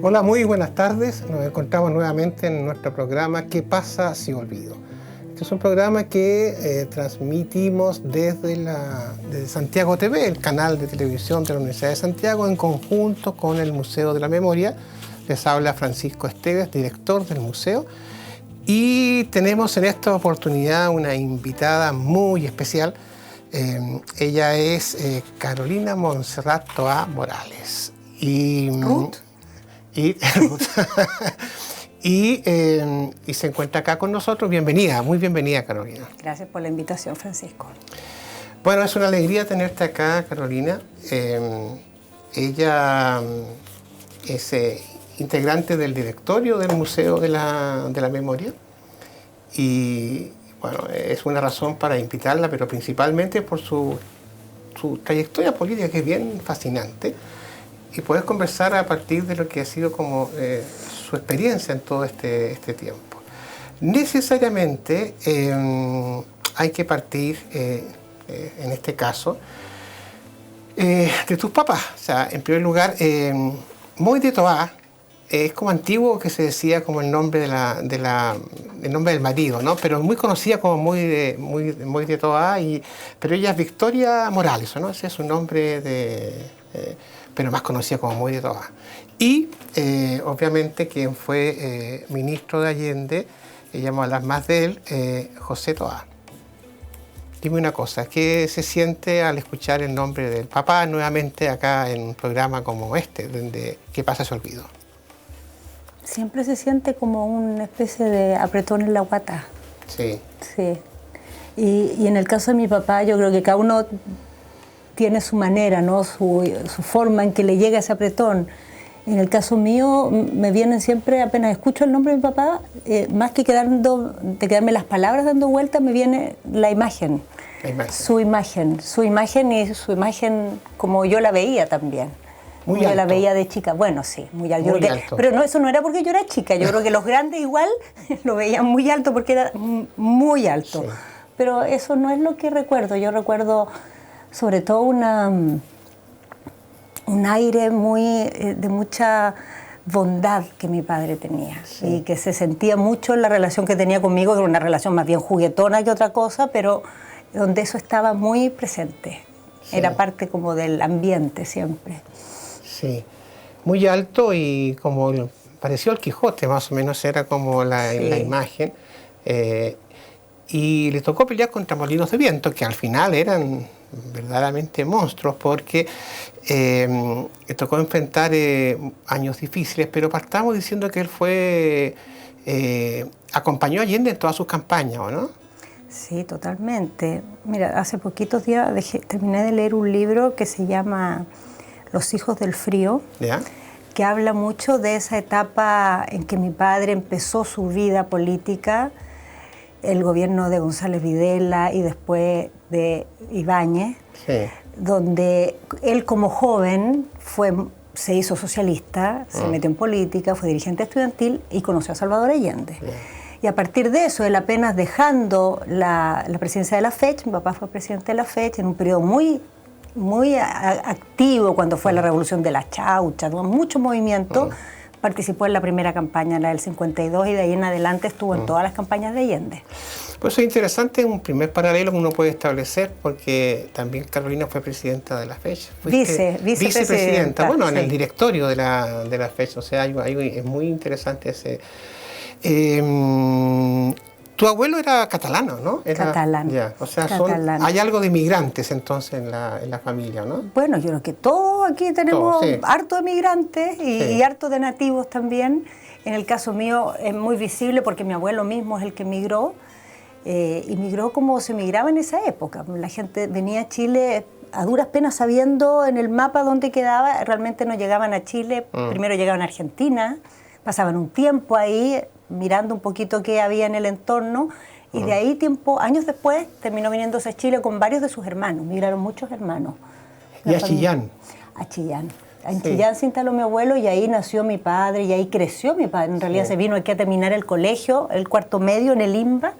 Hola, muy buenas tardes. Nos encontramos nuevamente en nuestro programa ¿Qué pasa si olvido? Este es un programa que transmitimos desde Santiago TV, el canal de televisión de la Universidad de Santiago, en conjunto con el Museo de la Memoria. Les habla Francisco Esteves, director del museo. Y tenemos en esta oportunidad una invitada muy especial. Ella es Carolina Montserrat Toá Morales. ¿Ruth? Y se encuentra acá con nosotros. Bienvenida, muy bienvenida, Carolina. Gracias por la invitación, Francisco. Bueno, es una alegría tenerte acá, Carolina. Ella es integrante del directorio del Museo de la Memoria. Y bueno, es una razón para invitarla, pero principalmente por su trayectoria política, que es bien fascinante. Y poder conversar a partir de lo que ha sido como su experiencia en todo este tiempo. Necesariamente hay que partir, en este caso, de tus papás. O sea, en primer lugar, Moy de Toá es como antiguo que se decía como el nombre el nombre del marido, ¿no? Pero muy conocida como Moy de Toá, pero ella es Victoria Morales, ¿no? Ese es su nombre pero más conocida como Moy de Toá. Y obviamente quien fue ministro de Allende, vamos a hablar más de él, José Toá. Dime una cosa, ¿qué se siente al escuchar el nombre del papá nuevamente acá en un programa como este, donde ¿Qué pasa si olvido? Siempre se siente como una especie de apretón en la guata. Sí. Sí. Y en el caso de mi papá, yo creo que cada uno tiene su manera, ¿no? Su forma en que le llega ese apretón. En el caso mío, me vienen siempre, apenas escucho el nombre de mi papá, más que quedarme las palabras dando vueltas, me viene la imagen. Su imagen y su imagen como yo la veía también. Muy yo alto. La veía de chica. Bueno, sí, muy alto. Muy alto. Pero no, eso no era porque yo era chica. Yo creo que los grandes igual lo veían muy alto porque era muy alto. Sí. Pero eso no es lo que recuerdo. Yo recuerdo sobre todo un aire de mucha bondad que mi padre tenía, sí. Y que se sentía mucho en la relación que tenía conmigo, que era una relación más bien juguetona que otra cosa, pero donde eso estaba muy presente. Sí. Era parte como del ambiente siempre. Sí, muy alto y como pareció el Quijote, más o menos era como la imagen. Y le tocó pelear contra molinos de viento, que al final eran verdaderamente monstruos, porque le tocó enfrentar años difíciles, pero partamos diciendo que él acompañó a Allende en todas sus campañas, ¿o no? Sí, totalmente. Mira, hace poquitos días terminé de leer un libro que se llama Los hijos del frío, ¿ya? Que habla mucho de esa etapa en que mi padre empezó su vida política, el gobierno de González Videla y después de Ibáñez, sí. Donde él como joven se hizo socialista, se metió en política, fue dirigente estudiantil y conoció a Salvador Allende. Sí. Y a partir de eso, él apenas dejando la presidencia de la FECH, mi papá fue presidente de la FECH en un periodo muy activo cuando fue la revolución de las chauchas, mucho movimiento, participó en la primera campaña, la del 52, y de ahí en adelante estuvo en todas las campañas de Allende. Pues eso es interesante, un primer paralelo que uno puede establecer, porque también Carolina fue presidenta de la FECH. Vicepresidenta, bueno, sí. En el directorio de la FECH, o sea, es muy interesante ese... Tu abuelo era catalano, ¿no? Catalán. Ya, o sea, hay algo de migrantes entonces en la familia, ¿no? Bueno, yo creo que todos aquí tenemos harto de migrantes y harto de nativos también. En el caso mío es muy visible porque mi abuelo mismo es el que migró, y migró como se migraba en esa época. La gente venía a Chile a duras penas sabiendo en el mapa dónde quedaba, realmente no llegaban a Chile, primero llegaban a Argentina, pasaban un tiempo ahí, mirando un poquito qué había en el entorno, y de ahí años después terminó viniéndose a Chile con varios de sus hermanos, migraron muchos hermanos. ¿Y a Chillán? A Chillán. En Chillán se instaló mi abuelo y ahí nació mi padre y ahí creció mi padre. En realidad se vino aquí a terminar el colegio, el cuarto medio en el IMBA,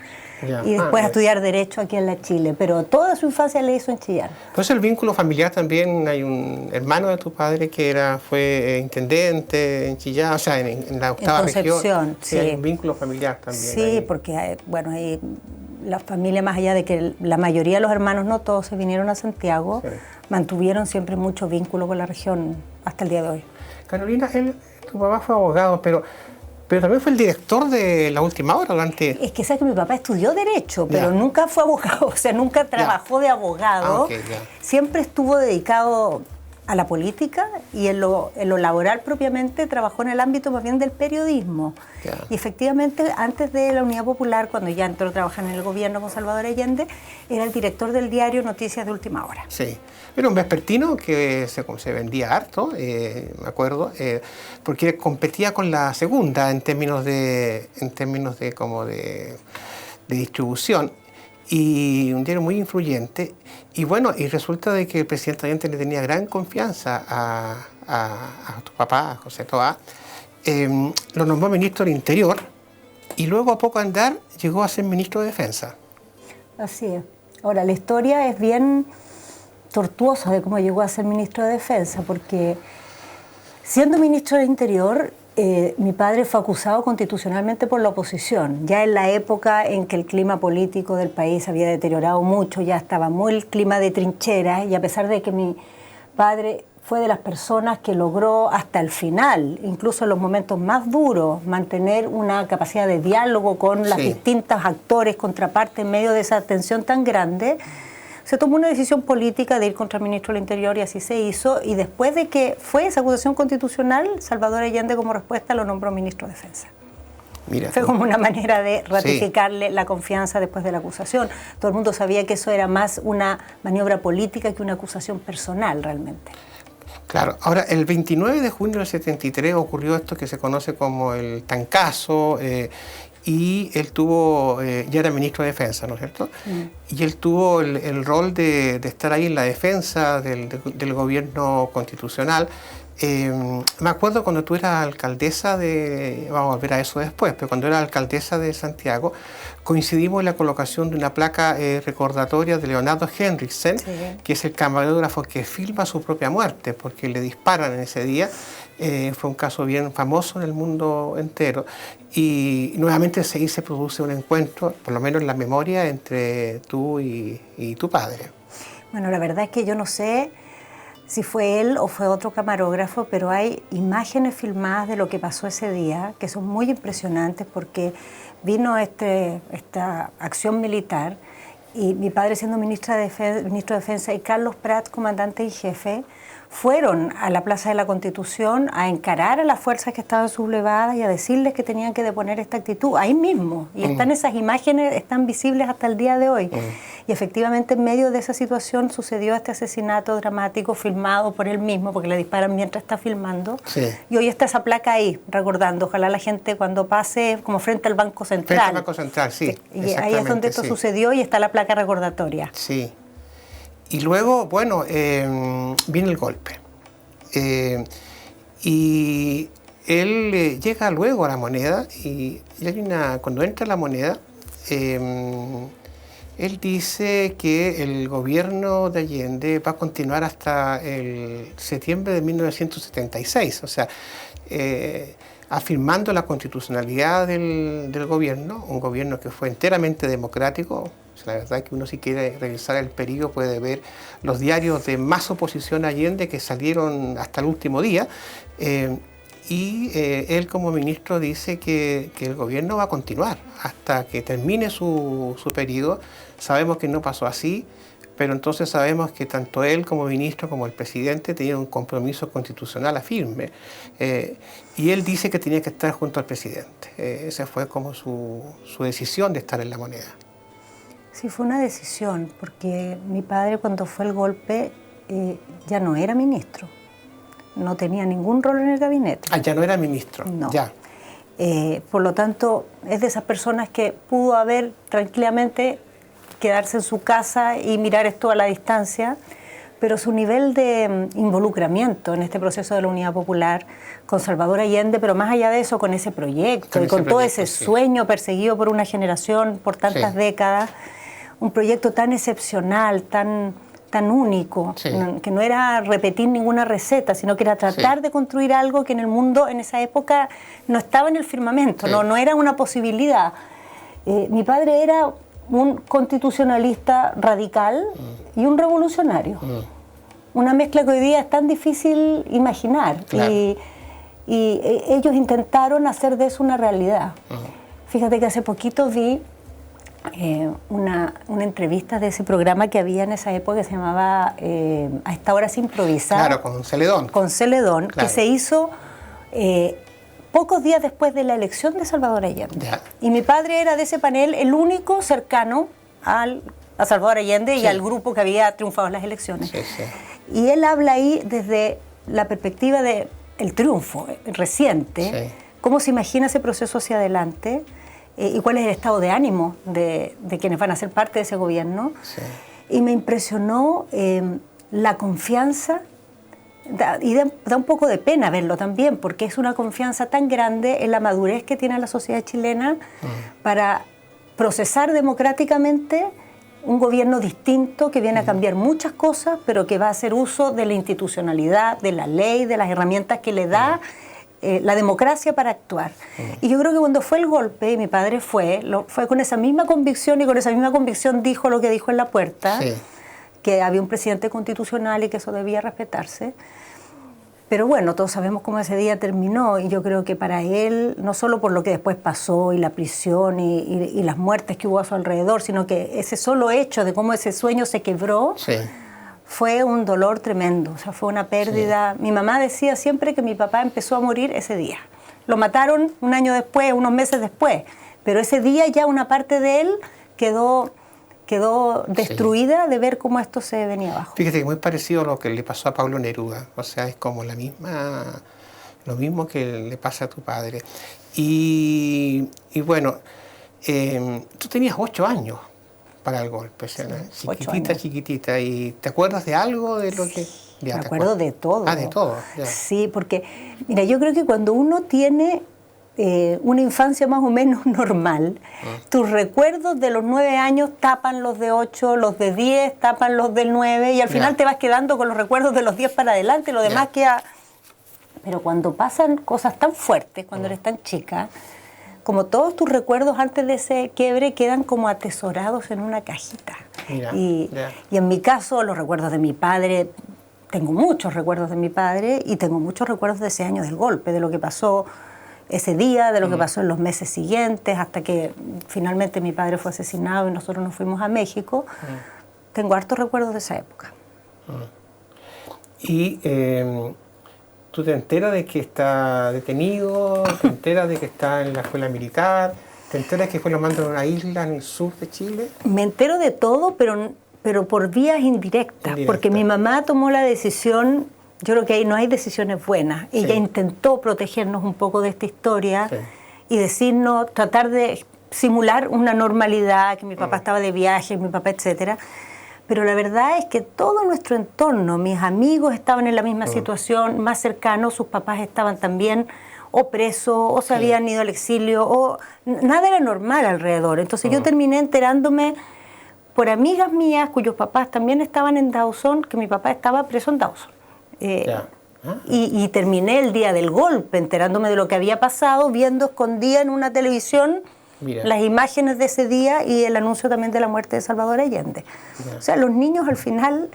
y después a estudiar Derecho aquí en la Chile. Pero toda su infancia la hizo en Chillán. Pues el vínculo familiar también, hay un hermano de tu padre que fue intendente en Chillán, o sea, en la octava región. Sí, hay un vínculo familiar también. Sí, ahí. Porque, bueno, ahí la familia, más allá de que la mayoría de los hermanos, no todos, se vinieron a Santiago, mantuvieron siempre mucho vínculo con la región hasta el día de hoy. Carolina, tu papá fue abogado, pero también fue el director de La Última Hora durante... Es que sabes que mi papá estudió Derecho, pero nunca fue abogado, o sea, nunca trabajó de abogado. Siempre estuvo dedicado a la política y en lo laboral propiamente trabajó en el ámbito más bien del periodismo. Y efectivamente, antes de la Unidad Popular, cuando ya entró a trabajar en el gobierno con Salvador Allende, era el director del diario Noticias de Última Hora. Sí, era un vespertino que se vendía harto, me acuerdo, porque competía con la segunda en términos de distribución. Y un diario muy influyente, y bueno, y resulta de que el presidente Allende le tenía gran confianza a tu papá, a José Toá, lo nombró ministro del Interior, y luego a poco andar llegó a ser ministro de Defensa. Así es. Ahora, la historia es bien tortuosa de cómo llegó a ser ministro de Defensa, porque siendo ministro del Interior, mi padre fue acusado constitucionalmente por la oposición, ya en la época en que el clima político del país había deteriorado mucho, ya estaba muy el clima de trincheras, y a pesar de que mi padre fue de las personas que logró hasta el final, incluso en los momentos más duros, mantener una capacidad de diálogo con las distintas actores, contrapartes, en medio de esa tensión tan grande, se tomó una decisión política de ir contra el ministro del Interior y así se hizo, y después de que fue esa acusación constitucional, Salvador Allende como respuesta lo nombró ministro de Defensa. Mira, fue como una manera de ratificarle la confianza después de la acusación. Todo el mundo sabía que eso era más una maniobra política que una acusación personal realmente. Claro, ahora el 29 de junio del 73 ocurrió esto que se conoce como el Tancazo, y él tuvo, ya era ministro de Defensa, ¿no es cierto? Y él tuvo el rol de estar ahí en la defensa del gobierno constitucional. Me acuerdo cuando tú eras alcaldesa vamos a ver a eso después, pero cuando era alcaldesa de Santiago, coincidimos en la colocación de una placa recordatoria de Leonardo Henriksen, que es el camarógrafo que filma su propia muerte, porque le disparan en ese día. Fue un caso bien famoso en el mundo entero, y nuevamente se produce un encuentro, por lo menos en la memoria, entre tú y tu padre. Bueno, la verdad es que yo no sé si fue él o fue otro camarógrafo, pero hay imágenes filmadas de lo que pasó ese día que son muy impresionantes, porque vino esta acción militar y mi padre, siendo ministro de Defensa, y Carlos Prat, comandante en jefe, fueron a la Plaza de la Constitución a encarar a las fuerzas que estaban sublevadas y a decirles que tenían que deponer esta actitud ahí mismo. Y están esas imágenes, están visibles hasta el día de hoy. Y efectivamente en medio de esa situación sucedió este asesinato dramático filmado por él mismo, porque le disparan mientras está filmando. Y hoy está esa placa ahí, recordando. Ojalá la gente cuando pase como frente al Banco Central. Frente al Banco Central, sí. Y ahí es donde esto sucedió y está la placa recordatoria. Sí. Y luego, bueno, viene el golpe. Y él llega luego a La Moneda, y cuando entra a La Moneda, él dice que el gobierno de Allende va a continuar hasta el septiembre de 1976, o sea, afirmando la constitucionalidad del gobierno, un gobierno que fue enteramente democrático. La verdad es que uno, si quiere revisar el periodo, puede ver los diarios de más oposición a Allende que salieron hasta el último día, y él como ministro dice que el gobierno va a continuar hasta que termine su periodo. Sabemos que no pasó así, pero entonces sabemos que tanto él como ministro como el presidente tenían un compromiso constitucional firme, y él dice que tenía que estar junto al presidente. Esa fue como su decisión de estar en La Moneda. Sí, fue una decisión, porque mi padre, cuando fue el golpe, ya no era ministro, no tenía ningún rol en el gabinete. Ah, ya no era ministro. No. Ya. Por lo tanto, es de esas personas que pudo haber tranquilamente quedarse en su casa y mirar esto a la distancia, pero su nivel de involucramiento en este proceso de la Unidad Popular con Salvador Allende, pero más allá de eso, con ese proyecto y con todo ese sueño perseguido por una generación por tantas décadas, un proyecto tan excepcional, tan único, que no era repetir ninguna receta, sino que era tratar de construir algo que en el mundo en esa época no estaba en el firmamento, no era una posibilidad. Mi padre era un constitucionalista radical y un revolucionario. Una mezcla que hoy día es tan difícil imaginar. Claro. Y ellos intentaron hacer de eso una realidad. Fíjate que hace poquito vi una entrevista de ese programa que había en esa época que se llamaba A esta hora se improvisa. Claro, con Celedón. Con Celedón, claro. Que se hizo pocos días después de la elección de Salvador Allende. Ya. Y mi padre era de ese panel el único cercano a Salvador Allende y al grupo que había triunfado en las elecciones. Y él habla ahí desde la perspectiva del triunfo reciente, cómo se imagina ese proceso hacia adelante, y cuál es el estado de ánimo de quienes van a ser parte de ese gobierno. Y me impresionó la confianza, y da un poco de pena verlo también, porque es una confianza tan grande en la madurez que tiene la sociedad chilena para procesar democráticamente un gobierno distinto que viene a cambiar muchas cosas, pero que va a hacer uso de la institucionalidad, de la ley, de las herramientas que le da la democracia para actuar. Y yo creo que cuando fue el golpe, y mi padre fue con esa misma convicción, y con esa misma convicción dijo lo que dijo en la puerta, que había un presidente constitucional y que eso debía respetarse. Pero bueno, todos sabemos cómo ese día terminó, y yo creo que para él, no solo por lo que después pasó, y la prisión, y las muertes que hubo a su alrededor, sino que ese solo hecho de cómo ese sueño se quebró, fue un dolor tremendo, o sea, fue una pérdida. Mi mamá decía siempre que mi papá empezó a morir ese día. Lo mataron un año después, unos meses después, pero ese día ya una parte de él quedó destruida de ver cómo esto se venía abajo. Fíjate que muy parecido a lo que le pasó a Pablo Neruda, o sea, es como lo mismo que le pasa a tu padre. Y bueno, tú tenías 8 años para el golpe, chiquitita, ¿y te acuerdas de algo de lo que...? Me acuerdo de todo. De todo. Ya. Sí, porque, mira, yo creo que cuando uno tiene una infancia más o menos normal, tus recuerdos de los 9 años tapan los de 8, los de 10 tapan los del 9, y al final te vas quedando con los recuerdos de los 10 para adelante, lo demás queda... Pero cuando pasan cosas tan fuertes, cuando eres tan chica, como todos tus recuerdos antes de ese quiebre quedan como atesorados en una cajita. Y en mi caso, los recuerdos de mi padre, tengo muchos recuerdos de mi padre, y tengo muchos recuerdos de ese año del golpe, de lo que pasó ese día, de lo que pasó en los meses siguientes, hasta que finalmente mi padre fue asesinado y nosotros nos fuimos a México. Tengo hartos recuerdos de esa época. Y tú te enteras de que está detenido, te enteras de que está en la escuela militar, te enteras que lo mandan a una isla en el sur de Chile. Me entero de todo, pero por vías indirectas, porque mi mamá tomó la decisión. Yo creo que ahí no hay decisiones buenas. Ella intentó protegernos un poco de esta historia y decirnos, tratar de simular una normalidad, que mi papá estaba de viaje, mi papá, etcétera. Pero la verdad es que todo nuestro entorno, mis amigos estaban en la misma situación, más cercanos, sus papás estaban también o presos, o se habían ido al exilio, o nada era normal alrededor. Entonces yo terminé enterándome por amigas mías cuyos papás también estaban en Dawson, que mi papá estaba preso en Dawson. Y terminé el día del golpe enterándome de lo que había pasado, viendo escondida en una televisión las imágenes de ese día y el anuncio también de la muerte de Salvador Allende. O sea, los niños al final,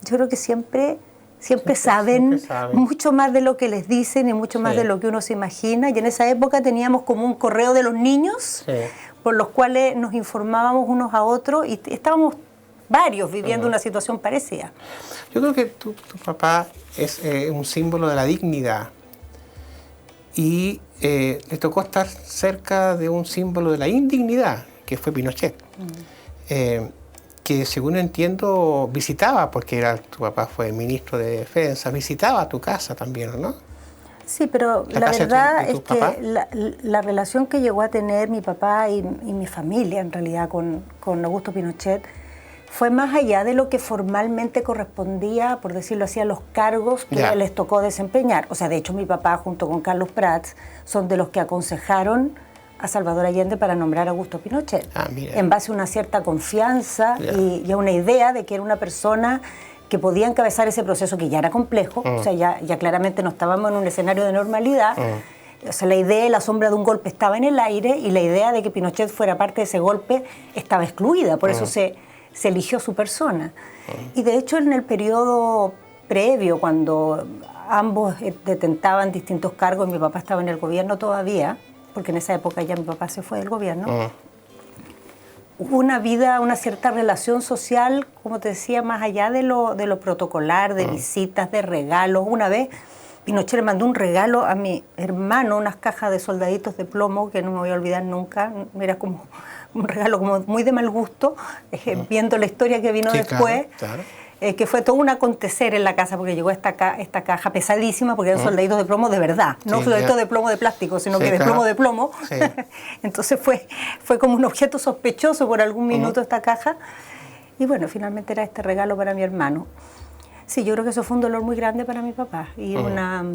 yo creo que siempre saben mucho más de lo que les dicen y mucho más de lo que uno se imagina. Y en esa época teníamos como un correo de los niños por los cuales nos informábamos unos a otros, y estábamos varios viviendo una situación parecida. Yo creo que tu papá es un símbolo de la dignidad, y le tocó estar cerca de un símbolo de la indignidad, que fue Pinochet, que según entiendo visitaba, porque tu papá fue ministro de Defensa, visitaba tu casa también, ¿no? Sí, pero la verdad es que la relación que llegó a tener mi papá y mi familia, en realidad, con Augusto Pinochet, fue más allá de lo que formalmente correspondía, por decirlo así, a los cargos que les tocó desempeñar. O sea, de hecho, mi papá, junto con Carlos Prats, son de los que aconsejaron a Salvador Allende para nombrar a Augusto Pinochet, en base a una cierta confianza y a una idea de que era una persona que podía encabezar ese proceso que ya era complejo, o sea, ya claramente no estábamos en un escenario de normalidad. O sea, la idea, la sombra de un golpe estaba en el aire y la idea de que Pinochet fuera parte de ese golpe estaba excluida, por eso se eligió su persona. Y de hecho, en el periodo previo, cuando ambos detentaban distintos cargos, mi papá estaba en el gobierno todavía, porque en esa época ya mi papá se fue del gobierno, hubo una vida, una cierta relación social, como te decía, más allá de lo protocolar, de visitas, de regalos. Una vez Pinochet le mandó un regalo a mi hermano, unas cajas de soldaditos de plomo, que no me voy a olvidar nunca, era como un regalo como muy de mal gusto, viendo la historia que vino después, claro. Que fue todo un acontecer en la casa, porque llegó esta caja pesadísima, porque eran soldaditos de plomo de verdad, no soldaditos de plomo de plástico, sino que de plomo de plomo. Entonces fue como un objeto sospechoso por algún minuto esta caja, y bueno, finalmente era este regalo para mi hermano. Sí, yo creo que eso fue un dolor muy grande para mi papá, y una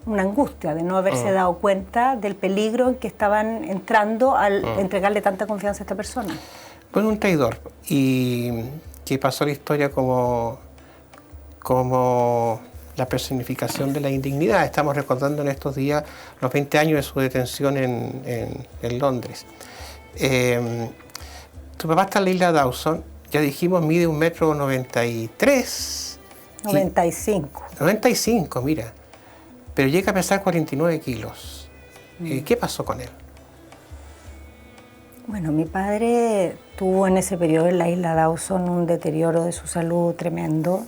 angustia de no haberse dado cuenta del peligro en que estaban entrando al entregarle tanta confianza a esta persona. Pues un traidor, y que pasó la historia como la personificación de la indignidad. Estamos recordando en estos días los 20 años de su detención en Londres. Tu papá está en la isla Dawson, ya dijimos, mide 1,93 m. 95. 95, mira. Pero llega a pesar 49 kilos. ¿Qué pasó con él? Bueno, mi padre tuvo en ese periodo en la isla Dawson un deterioro de su salud tremendo,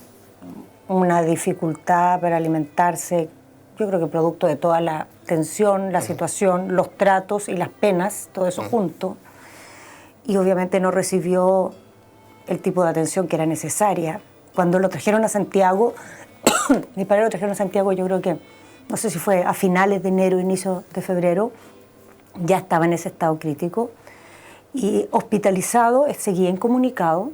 una dificultad para alimentarse, yo creo que producto de toda la tensión, la situación, los tratos y las penas, todo eso junto. Y obviamente no recibió el tipo de atención que era necesaria. Cuando lo trajeron a Santiago, mi padre lo trajeron a Santiago, yo creo que, no sé si fue a finales de enero, inicio de febrero, ya estaba en ese estado crítico y hospitalizado, seguía incomunicado,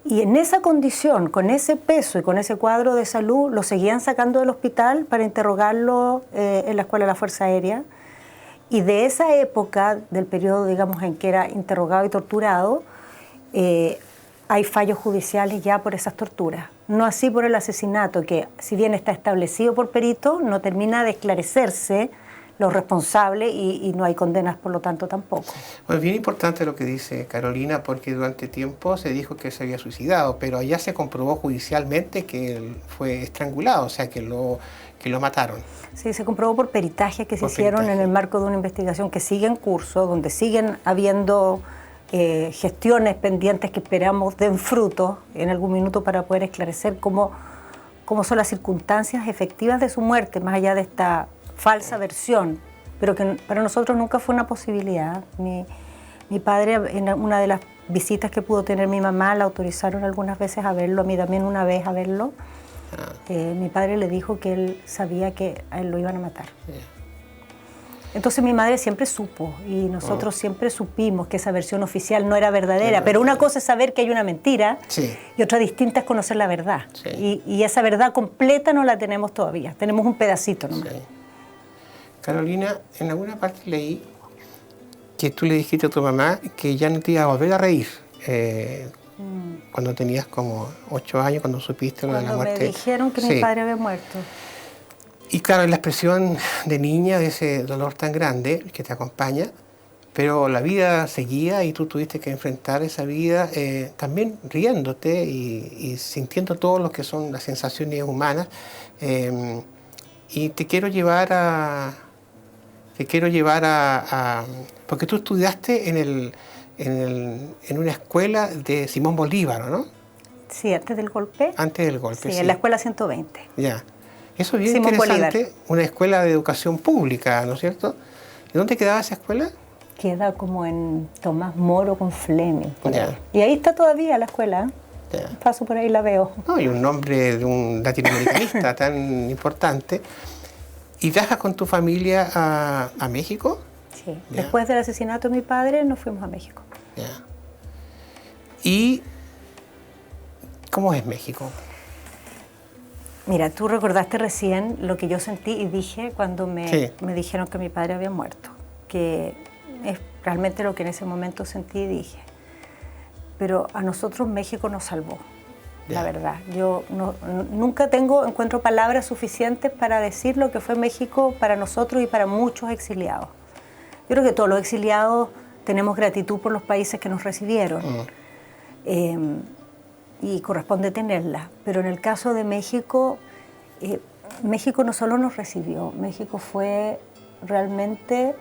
y en esa condición, con ese peso y con ese cuadro de salud, lo seguían sacando del hospital para interrogarlo en la Escuela de la Fuerza Aérea, y de esa época, del periodo, digamos, en que era interrogado y torturado, hay fallos judiciales ya por esas torturas. No así por el asesinato, que si bien está establecido por perito, no termina de esclarecerse los responsables y no hay condenas, por lo tanto, tampoco. Bueno, es bien importante lo que dice Carolina, porque durante tiempo se dijo que se había suicidado, pero allá se comprobó judicialmente que él fue estrangulado, o sea, que lo mataron. Sí, se comprobó por peritajes que se hicieron en el marco de una investigación que sigue en curso, donde siguen habiendo gestiones pendientes que esperamos den fruto en algún minuto para poder esclarecer cómo son las circunstancias efectivas de su muerte, más allá de esta falsa versión, pero que para nosotros nunca fue una posibilidad. Mi padre, en una de las visitas que pudo tener mi mamá, la autorizaron algunas veces a verlo, a mí también una vez a verlo. Mi padre le dijo que él sabía que a él lo iban a matar. Entonces mi madre siempre supo y nosotros siempre supimos que esa versión oficial no era verdadera, pero una cosa es saber que hay una mentira y otra distinta es conocer la verdad. Y esa verdad completa no la tenemos todavía, tenemos un pedacito nomás. Carolina, en alguna parte leí que tú le dijiste a tu mamá que ya no te iba a volver a reír cuando tenías como 8 años, cuando supiste lo de la muerte. Cuando me dijeron que mi padre había muerto. Y claro, la expresión de niña, de ese dolor tan grande que te acompaña, pero la vida seguía y tú tuviste que enfrentar esa vida también riéndote y sintiendo todo lo que son las sensaciones humanas. Y te quiero llevar a porque tú estudiaste en una escuela de Simón Bolívar, ¿no? Sí, antes del golpe. Antes del golpe, sí. En la escuela 120. Ya. Eso es bien Simón interesante, Bolívar. Una escuela de educación pública, ¿no es cierto? ¿Y dónde quedaba esa escuela? Queda como en Tomás Moro con Fleming, por ahí. Y ahí está todavía la escuela. Paso por ahí y la veo. No, y un nombre de un latinoamericanista tan importante. ¿Y viajas con tu familia a México? Sí. Ya. Después del asesinato de mi padre nos fuimos a México. Ya. Y ¿Cómo es México? Mira, tú recordaste recién lo que yo sentí y dije cuando me dijeron que mi padre había muerto, que es realmente lo que en ese momento sentí y dije. Pero a nosotros México nos salvó, la verdad. Yo nunca encuentro palabras suficientes para decir lo que fue México para nosotros y para muchos exiliados. Yo creo que todos los exiliados tenemos gratitud por los países que nos recibieron. Y corresponde tenerla. Pero en el caso de México, México no solo nos recibió, México fue realmente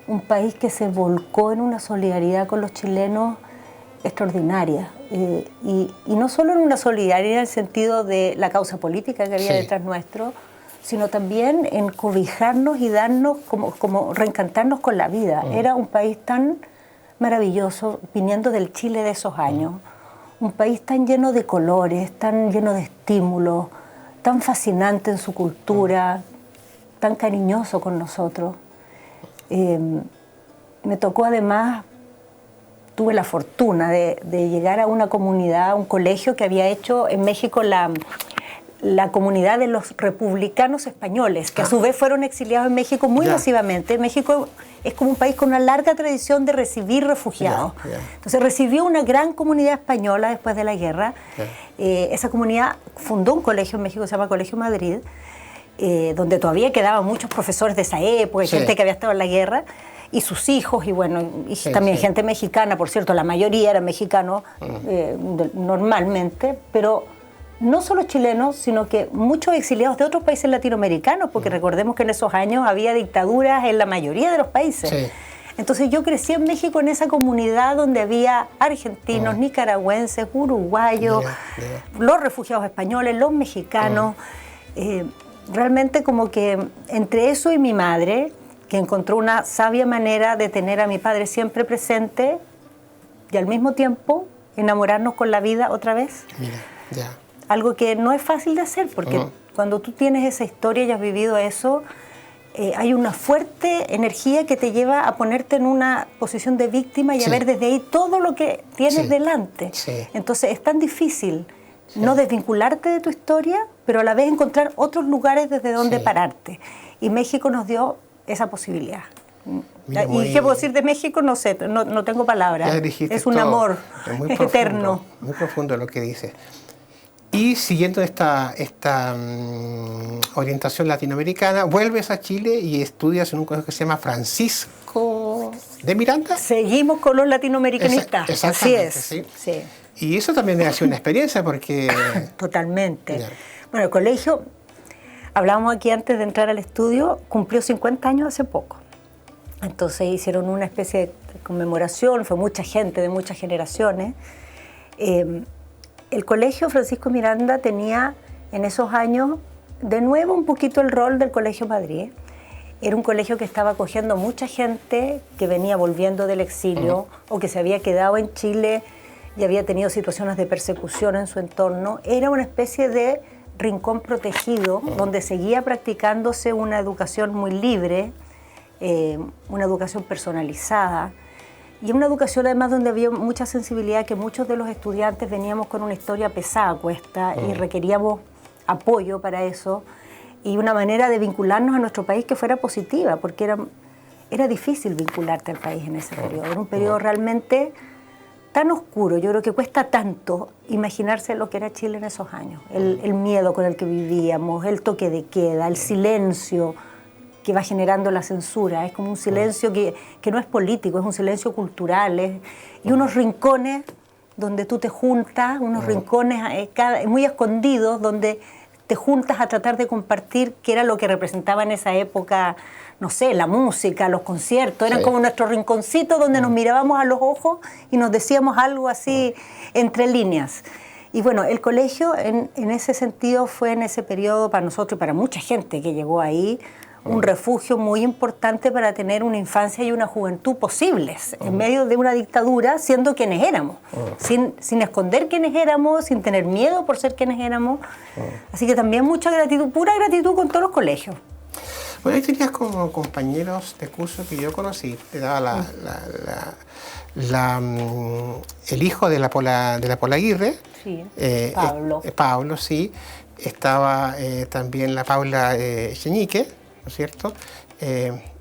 un país que se volcó en una solidaridad con los chilenos extraordinaria. Y no solo en una solidaridad en el sentido de la causa política que había detrás nuestro, sino también en cobijarnos y darnos, como reencantarnos con la vida. Era un país tan maravilloso, viniendo del Chile de esos años. Un país tan lleno de colores, tan lleno de estímulos, tan fascinante en su cultura, tan cariñoso con nosotros. Me tocó además, tuve la fortuna de llegar a una comunidad, a un colegio que había hecho en México la comunidad de los republicanos españoles, que a su vez fueron exiliados en México muy masivamente. México es como un país con una larga tradición de recibir refugiados. Entonces recibió una gran comunidad española después de la guerra. Esa comunidad fundó un colegio en México, se llama Colegio Madrid, donde todavía quedaban muchos profesores de esa época, gente que había estado en la guerra, y sus hijos, y bueno, también gente mexicana, por cierto, la mayoría eran mexicanos normalmente, pero no solo chilenos, sino que muchos exiliados de otros países latinoamericanos, porque recordemos que en esos años había dictaduras en la mayoría de los países. Entonces yo crecí en México en esa comunidad donde había argentinos, nicaragüenses, uruguayos, los refugiados españoles, los mexicanos. Realmente como que entre eso y mi madre, que encontró una sabia manera de tener a mi padre siempre presente y al mismo tiempo enamorarnos con la vida otra vez. Algo que no es fácil de hacer, porque cuando tú tienes esa historia y has vivido eso, hay una fuerte energía que te lleva a ponerte en una posición de víctima y a ver desde ahí todo lo que tienes delante. Entonces es tan difícil no desvincularte de tu historia, pero a la vez encontrar otros lugares desde donde pararte. Y México nos dio esa posibilidad. Mira, ¿y qué puedo decir de México? No sé, no tengo palabras. Es un amor eterno. Muy profundo lo que dices. Y siguiendo esta orientación latinoamericana, vuelves a Chile y estudias en un colegio que se llama Francisco de Miranda. Seguimos con los latinoamericanistas. Así es. Sí. Y eso también ha sido una experiencia porque... Totalmente. Bueno, el colegio, hablábamos aquí antes de entrar al estudio, cumplió 50 años hace poco. Entonces hicieron una especie de conmemoración, fue mucha gente de muchas generaciones. El colegio Francisco Miranda tenía en esos años de nuevo un poquito el rol del Colegio Madrid. Era un colegio que estaba acogiendo mucha gente que venía volviendo del exilio o que se había quedado en Chile y había tenido situaciones de persecución en su entorno. Era una especie de rincón protegido donde seguía practicándose una educación muy libre, una educación personalizada. Y una educación además donde había mucha sensibilidad, que muchos de los estudiantes veníamos con una historia pesada a cuesta y requeríamos apoyo para eso y una manera de vincularnos a nuestro país que fuera positiva, porque era difícil vincularte al país en ese periodo. Era un periodo realmente tan oscuro, yo creo que cuesta tanto imaginarse lo que era Chile en esos años. El miedo con el que vivíamos, el toque de queda, el silencio que va generando la censura. Es como un silencio que no es político, es un silencio cultural. Y unos rincones donde tú te juntas, unos rincones muy escondidos, donde te juntas a tratar de compartir qué era lo que representaba en esa época, no sé, la música, los conciertos. Eran como nuestros rinconcitos donde nos mirábamos a los ojos y nos decíamos algo así entre líneas. Y bueno, el colegio en ese sentido fue en ese periodo para nosotros y para mucha gente que llegó ahí, un refugio muy importante para tener una infancia y una juventud posibles en medio de una dictadura, siendo quienes éramos, sin esconder quienes éramos, sin tener miedo por ser quienes éramos. Así que también mucha gratitud, pura gratitud con todos los colegios. Bueno, ahí tenías como compañeros de curso que yo conocí. Te daba el hijo de la Pola Aguirre. Sí, Pablo. Pablo, sí. Estaba también la Paula Cheñique, ¿no es cierto?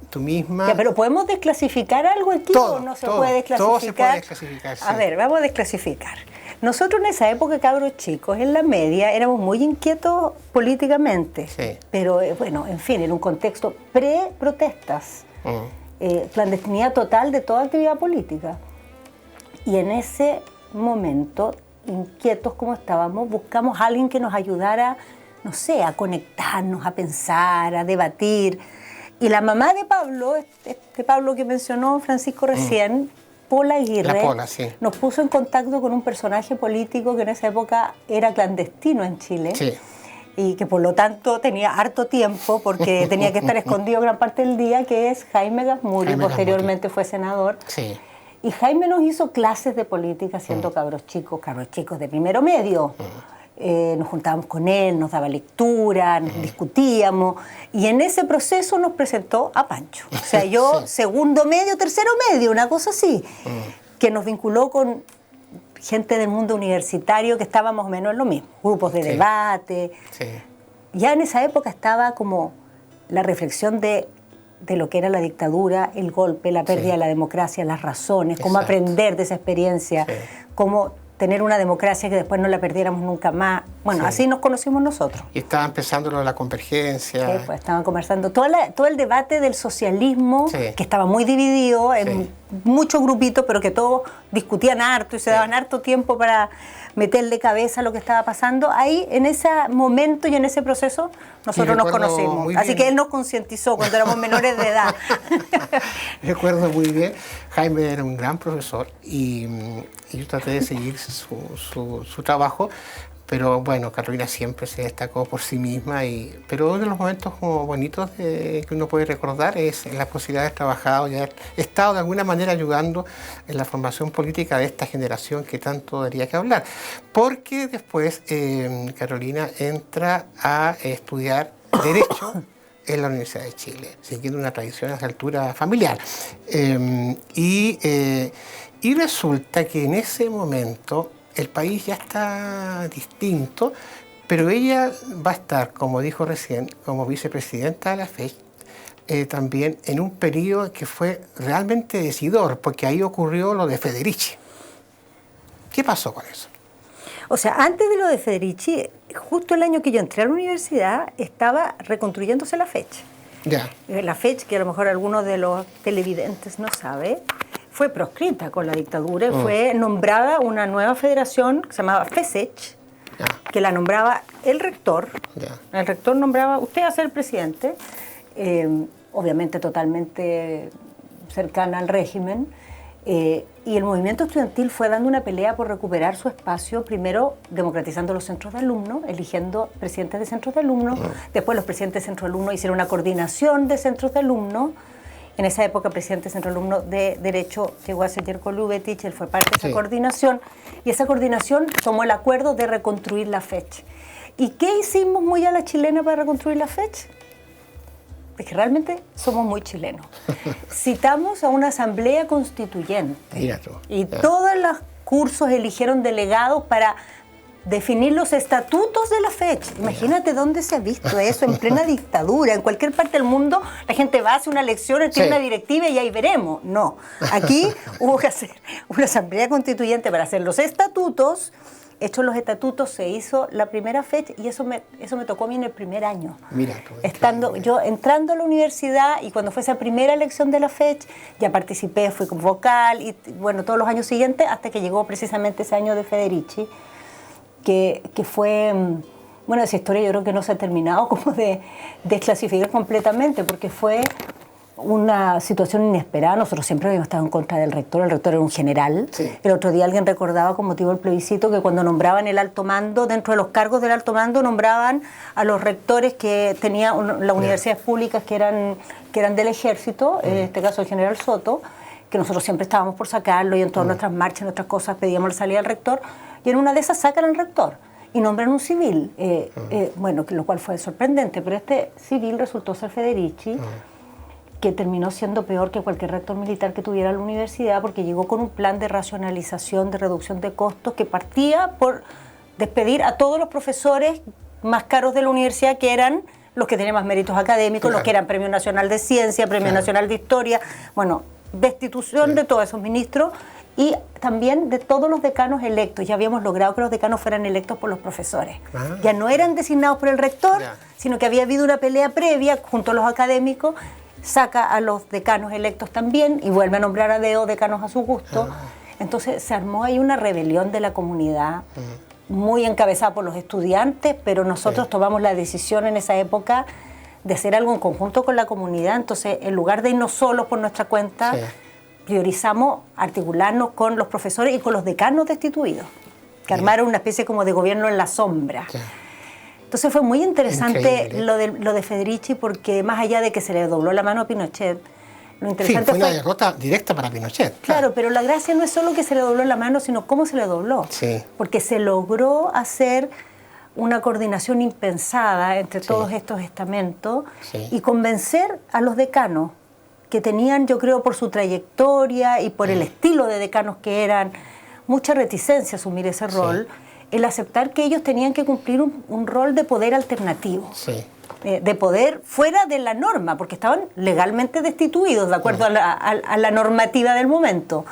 Tú misma. Ya, pero ¿podemos desclasificar algo aquí o no se puede desclasificar? Todo se puede desclasificar, sí. A ver, vamos a desclasificar. Nosotros en esa época, cabros chicos, en la media, éramos muy inquietos políticamente. Sí. Pero bueno, en fin, en un contexto pre-protestas. Clandestinidad total de toda actividad política. Y en ese momento, inquietos como estábamos, buscamos a alguien que nos ayudara, no sé, a conectarnos, a pensar, a debatir. Y la mamá de Pablo, este Pablo que mencionó Francisco recién, Pola Aguirre, sí, nos puso en contacto con un personaje político que en esa época era clandestino en Chile. Sí. Y que por lo tanto tenía harto tiempo porque tenía que estar escondido gran parte del día, que es Jaime Gazmuri, posteriormente fue senador. Sí. Y Jaime nos hizo clases de política siendo cabros chicos de primero medio. Nos juntábamos con él, nos daba lectura, nos discutíamos, y en ese proceso nos presentó a Pancho. O sea, yo segundo medio, tercero medio, una cosa así, que nos vinculó con gente del mundo universitario que estaba más o menos en lo mismo, grupos de debate. Sí. Ya en esa época estaba como la reflexión de lo que era la dictadura, el golpe, la pérdida de la democracia, las razones, cómo aprender de esa experiencia, cómo tener una democracia que después no la perdiéramos nunca más. Bueno, así nos conocimos nosotros. Y estaba empezando lo de la convergencia. Sí, pues estaban conversando todo el debate del socialismo, que estaba muy dividido en muchos grupitos, pero que todos discutían harto y se daban harto tiempo para meterle cabeza a lo que estaba pasando. Ahí, en ese momento y en ese proceso, nosotros nos conocimos. Así que él nos concientizó cuando éramos menores de edad. Recuerdo muy bien. Jaime era un gran profesor y yo traté de seguir su trabajo, pero bueno, Carolina siempre se destacó por sí misma, pero uno de los momentos como bonitos que uno puede recordar es la posibilidad de haber trabajado y haber estado de alguna manera ayudando en la formación política de esta generación que tanto daría que hablar, porque después Carolina entra a estudiar Derecho en la Universidad de Chile, siguiendo una tradición a esa altura familiar. Y resulta que en ese momento el país ya está distinto, pero ella va a estar, como dijo recién, como vicepresidenta de la FECH, también en un periodo que fue realmente decidor, porque ahí ocurrió lo de Federici. ¿Qué pasó con eso? O sea, antes de lo de Federici, justo el año que yo entré a la universidad, estaba reconstruyéndose la FECH. Ya. La FECH, que a lo mejor algunos de los televidentes no saben, fue proscrita con la dictadura y fue nombrada una nueva federación que se llamaba FESECH, que la nombraba el rector. El rector nombraba, usted va a ser el presidente, obviamente totalmente cercana al régimen, y el movimiento estudiantil fue dando una pelea por recuperar su espacio, primero democratizando los centros de alumnos, eligiendo presidentes de centros de alumnos, después los presidentes de centros de alumnos hicieron una coordinación de centros de alumnos. En esa época, el presidente del Centro de Alumnos de Derecho llegó a ser Jerko Lubetich, él fue parte de esa coordinación, y esa coordinación tomó el acuerdo de reconstruir la FECH. ¿Y qué hicimos muy a la chilena para reconstruir la FECH? Es que realmente somos muy chilenos. Citamos a una asamblea constituyente. Mira tú. Y todos los cursos eligieron delegados para definir los estatutos de la FECH. Imagínate dónde se ha visto eso, en plena dictadura. En cualquier parte del mundo la gente va a hacer una elección, tiene una directiva y ahí veremos. No, aquí hubo que hacer una asamblea constituyente para hacer los estatutos. Hechos los estatutos, se hizo la primera FECH y eso me tocó a mí en el primer año. Mira, yo entrando a la universidad, y cuando fue esa primera elección de la FECH, ya participé, fui como vocal y bueno, todos los años siguientes, hasta que llegó precisamente ese año de Federici, que fue, bueno, esa historia yo creo que no se ha terminado como de desclasificar completamente, porque fue una situación inesperada. Nosotros siempre habíamos estado en contra del rector. El rector era un general. Sí. El otro día alguien recordaba con motivo del plebiscito que cuando nombraban el alto mando, dentro de los cargos del alto mando nombraban a los rectores que tenían las universidades públicas que eran del ejército, en este caso el general Soto, que nosotros siempre estábamos por sacarlo y en todas nuestras marchas, nuestras cosas pedíamos la salida del rector, y en una de esas sacan al rector. y nombran un civil, bueno, lo cual fue sorprendente, pero este civil resultó ser Federici, que terminó siendo peor que cualquier rector militar que tuviera la universidad, porque llegó con un plan de racionalización, de reducción de costos, que partía por despedir a todos los profesores más caros de la universidad, que eran los que tenían más méritos académicos, claro, los que eran Premio Nacional de Ciencia, Premio claro. Nacional de Historia, bueno, destitución sí. de todos esos ministros y también de todos los decanos electos. Ya habíamos logrado que los decanos fueran electos por los profesores. Ya no eran designados por el rector, sino que había habido una pelea previa junto a los académicos, saca a los decanos electos también y vuelve a nombrar a decanos a su gusto. Entonces se armó ahí una rebelión de la comunidad, muy encabezada por los estudiantes, pero nosotros tomamos la decisión en esa época de hacer algo en conjunto con la comunidad. Entonces, en lugar de irnos solos por nuestra cuenta, priorizamos articularnos con los profesores y con los decanos destituidos, que armaron una especie como de gobierno en la sombra. Entonces fue muy interesante lo de Federici, porque más allá de que se le dobló la mano a Pinochet, lo interesante fue una derrota directa para Pinochet. Claro, pero la gracia no es solo que se le dobló la mano, sino cómo se le dobló. Porque se logró hacer una coordinación impensada entre todos estos estamentos y convencer a los decanos, que tenían, yo creo, por su trayectoria y por el estilo de decanos que eran, mucha reticencia a asumir ese rol, el aceptar que ellos tenían que cumplir un rol de poder alternativo. De poder fuera de la norma, porque estaban legalmente destituidos de acuerdo a la normativa del momento.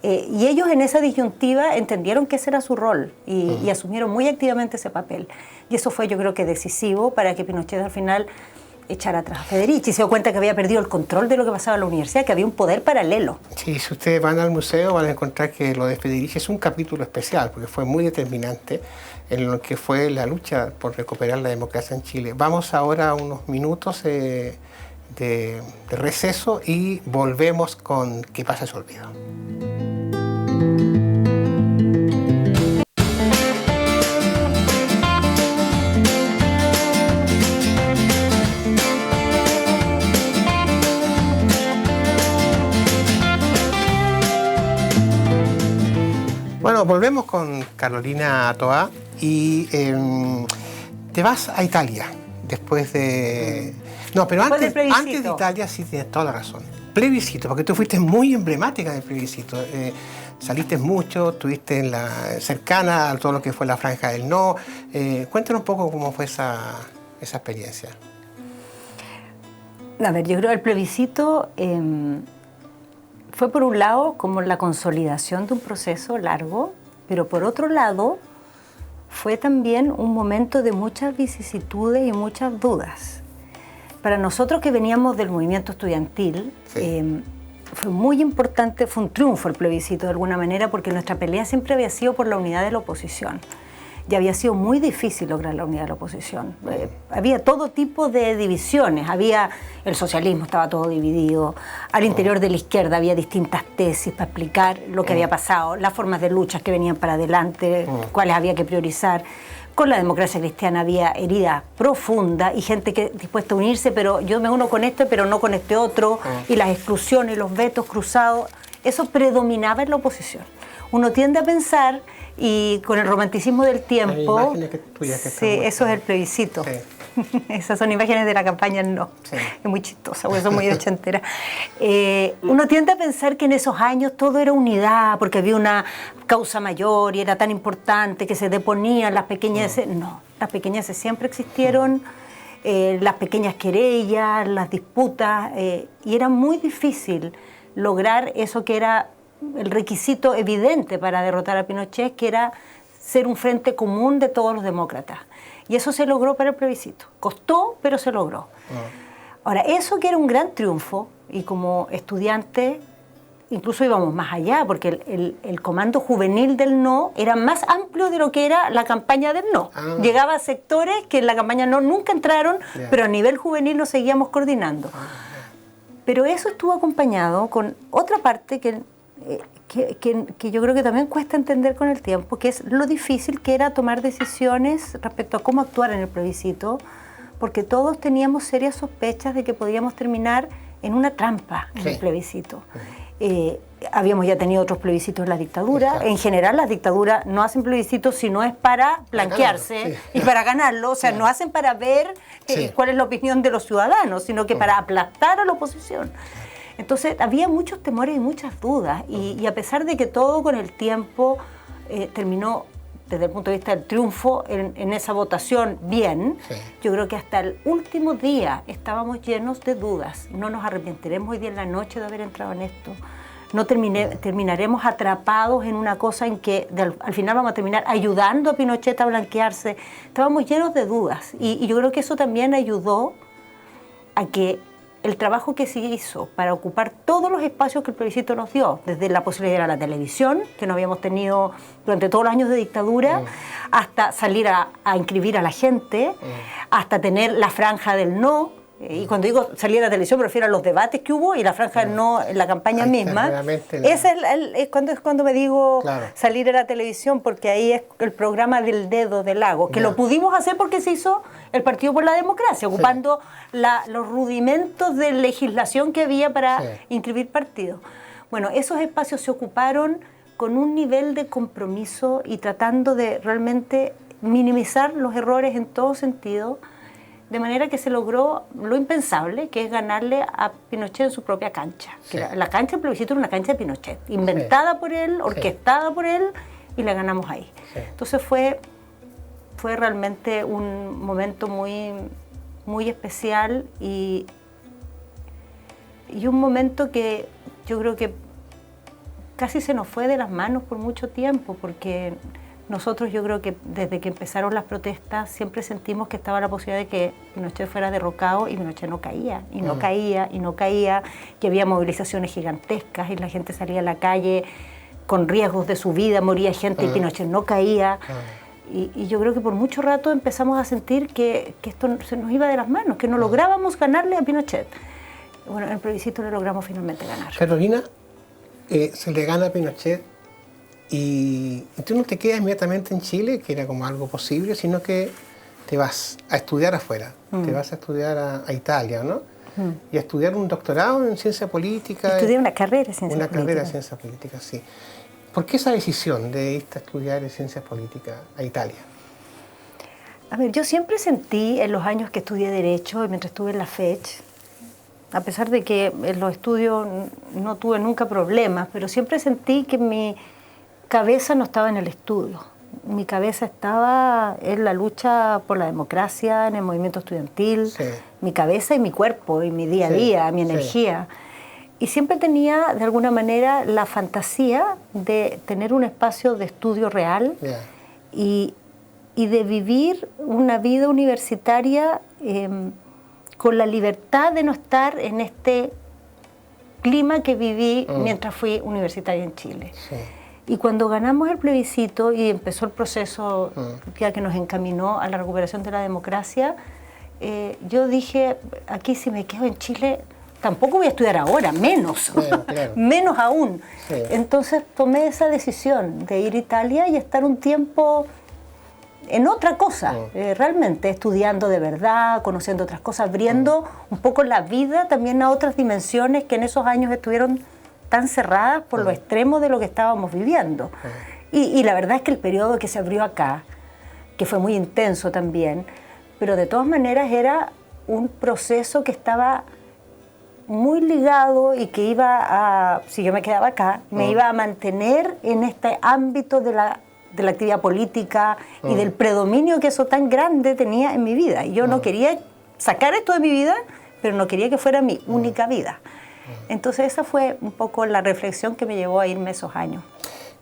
Y ellos en esa disyuntiva entendieron que ese era su rol y asumieron muy activamente ese papel. Y eso fue, yo creo, que decisivo para que Pinochet al final echara atrás a Federici y se dio cuenta que había perdido el control de lo que pasaba en la universidad, que había un poder paralelo. Sí, si ustedes van al museo van a encontrar que lo de Federici es un capítulo especial, porque fue muy determinante en lo que fue la lucha por recuperar la democracia en Chile. Vamos ahora a unos minutos de receso y volvemos con ¿Qué pasa se olvida? Bueno, volvemos con Carolina Toá y te vas a Italia después de... No, pero antes de Italia sí tienes toda la razón. Plebiscito, porque tú fuiste muy emblemática del plebiscito. Saliste mucho, estuviste cercana a todo lo que fue la franja del no. Cuéntanos un poco cómo fue esa experiencia. A ver, yo creo que el plebiscito... fue por un lado como la consolidación de un proceso largo, pero por otro lado fue también un momento de muchas vicisitudes y muchas dudas. Para nosotros que veníamos del movimiento estudiantil, fue muy importante, fue un triunfo el plebiscito de alguna manera, porque nuestra pelea siempre había sido por la unidad de la oposición. Y había sido muy difícil lograr la unidad de la oposición. Había todo tipo de divisiones, el socialismo estaba todo dividido, al interior de la izquierda había distintas tesis para explicar lo que había pasado, las formas de luchas que venían para adelante, cuáles había que priorizar. Con la democracia cristiana había heridas profundas y gente que dispuesta a unirse, pero yo me uno con este, pero no con este otro, y las exclusiones, los vetos cruzados, eso predominaba en la oposición. Uno tiende a pensar, y con el romanticismo del tiempo, hay imágenes tuyas que eso es el plebiscito. Esas son imágenes de la campaña no. Es muy chistosa, porque son muy ochenteras. Uno tiende a pensar que en esos años todo era unidad, porque había una causa mayor y era tan importante que se deponían las pequeñas... No, las pequeñas siempre existieron, las pequeñas querellas, las disputas, y era muy difícil lograr eso que era el requisito evidente para derrotar a Pinochet, que era ser un frente común de todos los demócratas. Y eso se logró para el plebiscito. Costó, pero se logró. Ahora, eso que era un gran triunfo, y como estudiantes incluso íbamos más allá, porque el comando juvenil del no era más amplio de lo que era la campaña del no. Llegaba a sectores que en la campaña no nunca entraron, pero a nivel juvenil lo seguíamos coordinando. Pero eso estuvo acompañado con otra parte que yo creo que también cuesta entender con el tiempo, que es lo difícil que era tomar decisiones respecto a cómo actuar en el plebiscito, porque todos teníamos serias sospechas de que podíamos terminar en una trampa en el plebiscito. Habíamos ya tenido otros plebiscitos en la dictadura. Exacto. En general, las dictaduras no hacen plebiscitos si no es para blanquearse y para ganarlo. O sea, no hacen para ver cuál es la opinión de los ciudadanos, sino que para aplastar a la oposición. Entonces, había muchos temores y muchas dudas. Y a pesar de que todo con el tiempo terminó, desde el punto de vista del triunfo, en esa votación bien, yo creo que hasta el último día estábamos llenos de dudas. No nos arrepentiremos hoy día en la noche de haber entrado en esto. No terminaremos atrapados en una cosa en que al final vamos a terminar ayudando a Pinochet a blanquearse. Estábamos llenos de dudas y yo creo que eso también ayudó a que el trabajo que se hizo para ocupar todos los espacios que el plebiscito nos dio, desde la posibilidad de ir a la televisión, que no habíamos tenido durante todos los años de dictadura, hasta salir a inscribir a la gente, hasta tener la franja del no. Y cuando digo salir a la televisión me refiero a los debates que hubo y la franja del no en la campaña misma. Ese es cuando me digo salir a la televisión, porque ahí es el programa del dedo del lago, que lo pudimos hacer porque se hizo el Partido por la Democracia, ocupando los rudimentos de legislación que había para inscribir partidos. Bueno, esos espacios se ocuparon con un nivel de compromiso y tratando de realmente minimizar los errores en todo sentido, de manera que se logró lo impensable, que es ganarle a Pinochet en su propia cancha. Que la cancha del plebiscito era una cancha de Pinochet, inventada por él, orquestada por él, y la ganamos ahí. Entonces fue realmente un momento muy, muy especial y un momento que yo creo que casi se nos fue de las manos por mucho tiempo, porque nosotros, yo creo que desde que empezaron las protestas siempre sentimos que estaba la posibilidad de que Pinochet fuera derrocado, y Pinochet no caía, y no caía, y no caía, que había movilizaciones gigantescas y la gente salía a la calle con riesgos de su vida, moría gente y Pinochet no caía. Y yo creo que por mucho rato empezamos a sentir que esto se nos iba de las manos, que no lográbamos ganarle a Pinochet. Bueno, en el plebiscito le logramos finalmente ganar. Carolina, se le gana a Pinochet. Y tú no te quedas inmediatamente en Chile, que era como algo posible, sino que te vas a estudiar afuera, te vas a estudiar a Italia, ¿no? Y a estudiar un doctorado en ciencia política. Estudié una carrera en ciencia política. Una carrera en ciencia política, sí. ¿Por qué esa decisión de irte a estudiar en ciencias políticas a Italia? A ver, yo siempre sentí en los años que estudié Derecho y mientras estuve en la FECH, a pesar de que en los estudios no tuve nunca problemas, pero siempre sentí que mi cabeza no estaba en el estudio. Mi cabeza estaba en la lucha por la democracia, en el movimiento estudiantil, mi cabeza y mi cuerpo, y mi día a día, mi energía. Y siempre tenía, de alguna manera, la fantasía de tener un espacio de estudio real y de vivir una vida universitaria con la libertad de no estar en este clima que viví mientras fui universitaria en Chile. Y cuando ganamos el plebiscito y empezó el proceso ya que nos encaminó a la recuperación de la democracia, yo dije, aquí si me quedo en Chile, tampoco voy a estudiar ahora, menos, menos aún. Entonces tomé esa decisión de ir a Italia y estar un tiempo en otra cosa, realmente estudiando de verdad, conociendo otras cosas, abriendo un poco la vida también a otras dimensiones que en esos años estuvieron tan cerradas por lo extremo de lo que estábamos viviendo. Y la verdad es que el periodo que se abrió acá, que fue muy intenso también, pero de todas maneras era un proceso que estaba muy ligado y que iba a, si yo me quedaba acá, me iba a mantener en este ámbito de la actividad política y del predominio que eso tan grande tenía en mi vida. Y yo no quería sacar esto de mi vida, pero no quería que fuera mi única vida. Entonces esa fue un poco la reflexión que me llevó a irme esos años,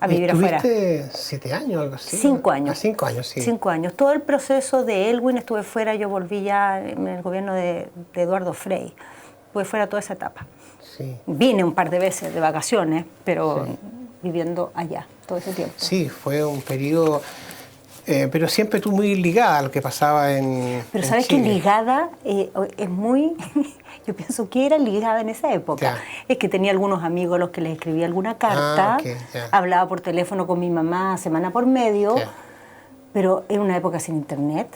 a vivir afuera. ¿Estuviste 7 años o algo así? 5 años. 5 años, sí. 5 años. Todo el proceso de Elwin estuve fuera, yo volví ya en el gobierno de Eduardo Frei. Estuve fuera toda esa etapa. Vine un par de veces de vacaciones, pero viviendo allá todo ese tiempo. Sí, fue un periodo, pero siempre tú muy ligada a lo que pasaba en Pero sabes que ligada es muy... Yo pienso que era ligada en esa época. Es que tenía algunos amigos a los que les escribía alguna carta, hablaba por teléfono con mi mamá semana por medio, pero era una época sin internet,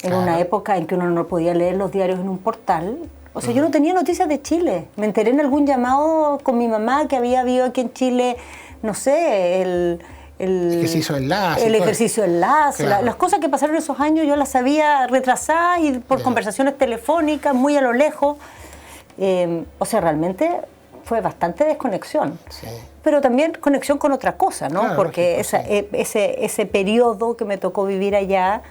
era una época en que uno no podía leer los diarios en un portal. O sea, yo no tenía noticias de Chile. Me enteré en algún llamado con mi mamá que había habido aquí en Chile, no sé, el ejercicio de enlace. El ejercicio de enlace. Claro. Las cosas que pasaron esos años yo las sabía retrasadas y por conversaciones telefónicas, muy a lo lejos. O sea, realmente fue bastante desconexión. Sí. Pero también conexión con otra cosa, ¿no? Claro, porque lógico, ese periodo que me tocó vivir allá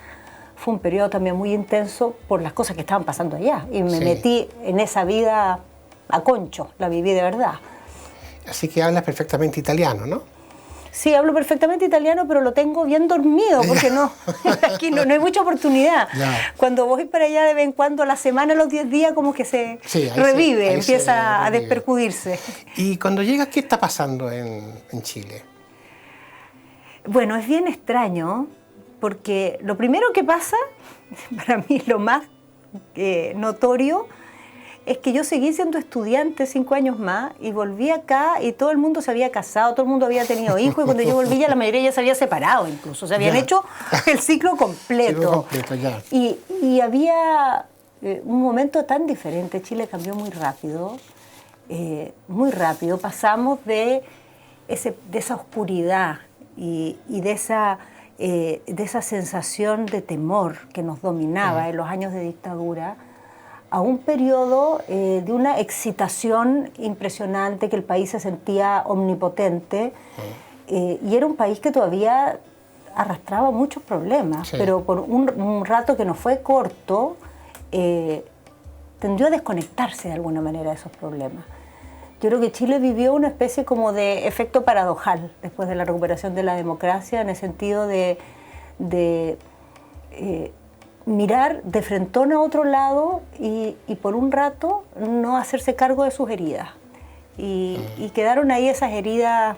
fue un periodo también muy intenso por las cosas que estaban pasando allá. Y me metí en esa vida a concho, la viví de verdad. Así que hablas perfectamente italiano, ¿no? Sí, hablo perfectamente italiano, pero lo tengo bien dormido, porque aquí no hay mucha oportunidad. Cuando voy para allá de vez en cuando, a la semana, los 10 días, como que se revive, empieza a despercudirse. ¿Y cuando llegas, qué está pasando en Chile? Bueno, es bien extraño, porque lo primero que pasa, para mí lo más notorio, es que yo seguí siendo estudiante 5 años más y volví acá y todo el mundo se había casado, todo el mundo había tenido hijos y cuando yo volví ya la mayoría ya se había separado incluso, se habían hecho el ciclo completo. Y había un momento tan diferente, Chile cambió muy rápido, pasamos de esa oscuridad y de esa sensación de temor que nos dominaba en los años de dictadura, a un periodo de una excitación impresionante, que el país se sentía omnipotente, y era un país que todavía arrastraba muchos problemas, pero por un rato que no fue corto, tendió a desconectarse de alguna manera de esos problemas. Yo creo que Chile vivió una especie como de efecto paradojal después de la recuperación de la democracia, en el sentido de mirar de frentón a otro lado y por un rato no hacerse cargo de sus heridas. Y quedaron ahí esas heridas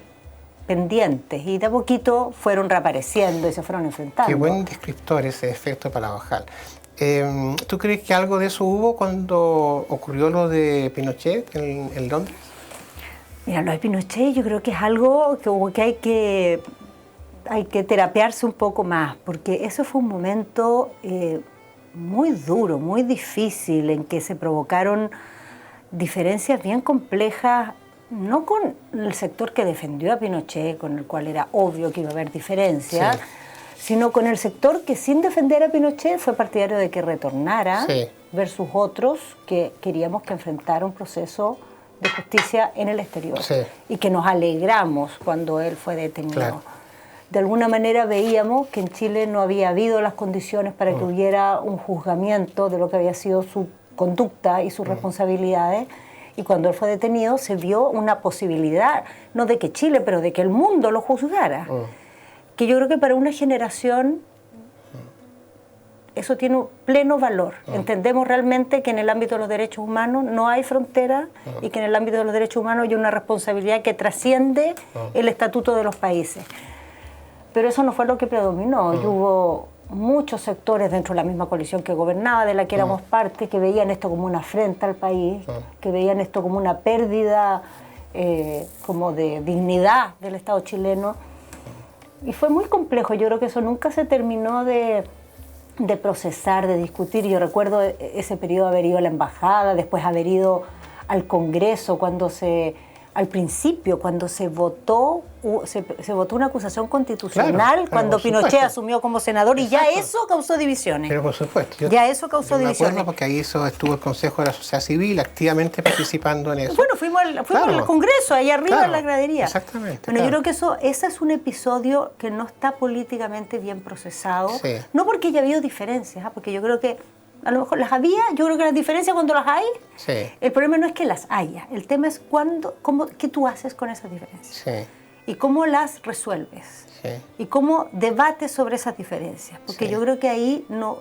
pendientes y de a poquito fueron reapareciendo y se fueron enfrentando. Qué buen descriptor ese efecto paradojal. ¿Tú crees que algo de eso hubo cuando ocurrió lo de Pinochet en Londres? Mira, lo de Pinochet yo creo que es algo que hay que terapiarse un poco más, porque eso fue un momento muy duro, muy difícil, en que se provocaron diferencias bien complejas, no con el sector que defendió a Pinochet, con el cual era obvio que iba a haber diferencias, sino con el sector que sin defender a Pinochet fue partidario de que retornara, versus otros que queríamos que enfrentara un proceso de justicia en el exterior, y que nos alegramos cuando él fue detenido. Claro. De alguna manera veíamos que en Chile no había habido las condiciones para que hubiera un juzgamiento de lo que había sido su conducta y sus responsabilidades, y cuando él fue detenido se vio una posibilidad, no de que Chile, pero de que el mundo lo juzgara. Que yo creo que para una generación eso tiene pleno valor. Entendemos realmente que en el ámbito de los derechos humanos no hay frontera y que en el ámbito de los derechos humanos hay una responsabilidad que trasciende el estatuto de los países. Pero eso no fue lo que predominó. Y hubo muchos sectores dentro de la misma coalición que gobernaba, de la que éramos parte, que veían esto como una afrenta al país, que veían esto como una pérdida como de dignidad del Estado chileno. Y fue muy complejo. Yo creo que eso nunca se terminó de procesar, de discutir. Yo recuerdo ese periodo haber ido a la embajada, después haber ido al Congreso, al principio, cuando se votó una acusación constitucional, cuando Pinochet asumió como senador, y ya eso causó divisiones. Pero por supuesto. Ya eso causó divisiones. Me acuerdo porque ahí estuvo el Consejo de la Sociedad Civil activamente participando en eso. Bueno, fuimos al Congreso, ahí arriba en la gradería. Exactamente. Bueno, yo creo que ese es un episodio que no está políticamente bien procesado, no porque haya habido diferencias, porque yo creo que a lo mejor las había, yo creo que las diferencias cuando las hay, el problema no es que las haya, el tema es qué tú haces con esas diferencias y cómo las resuelves y cómo debates sobre esas diferencias, porque yo creo que ahí no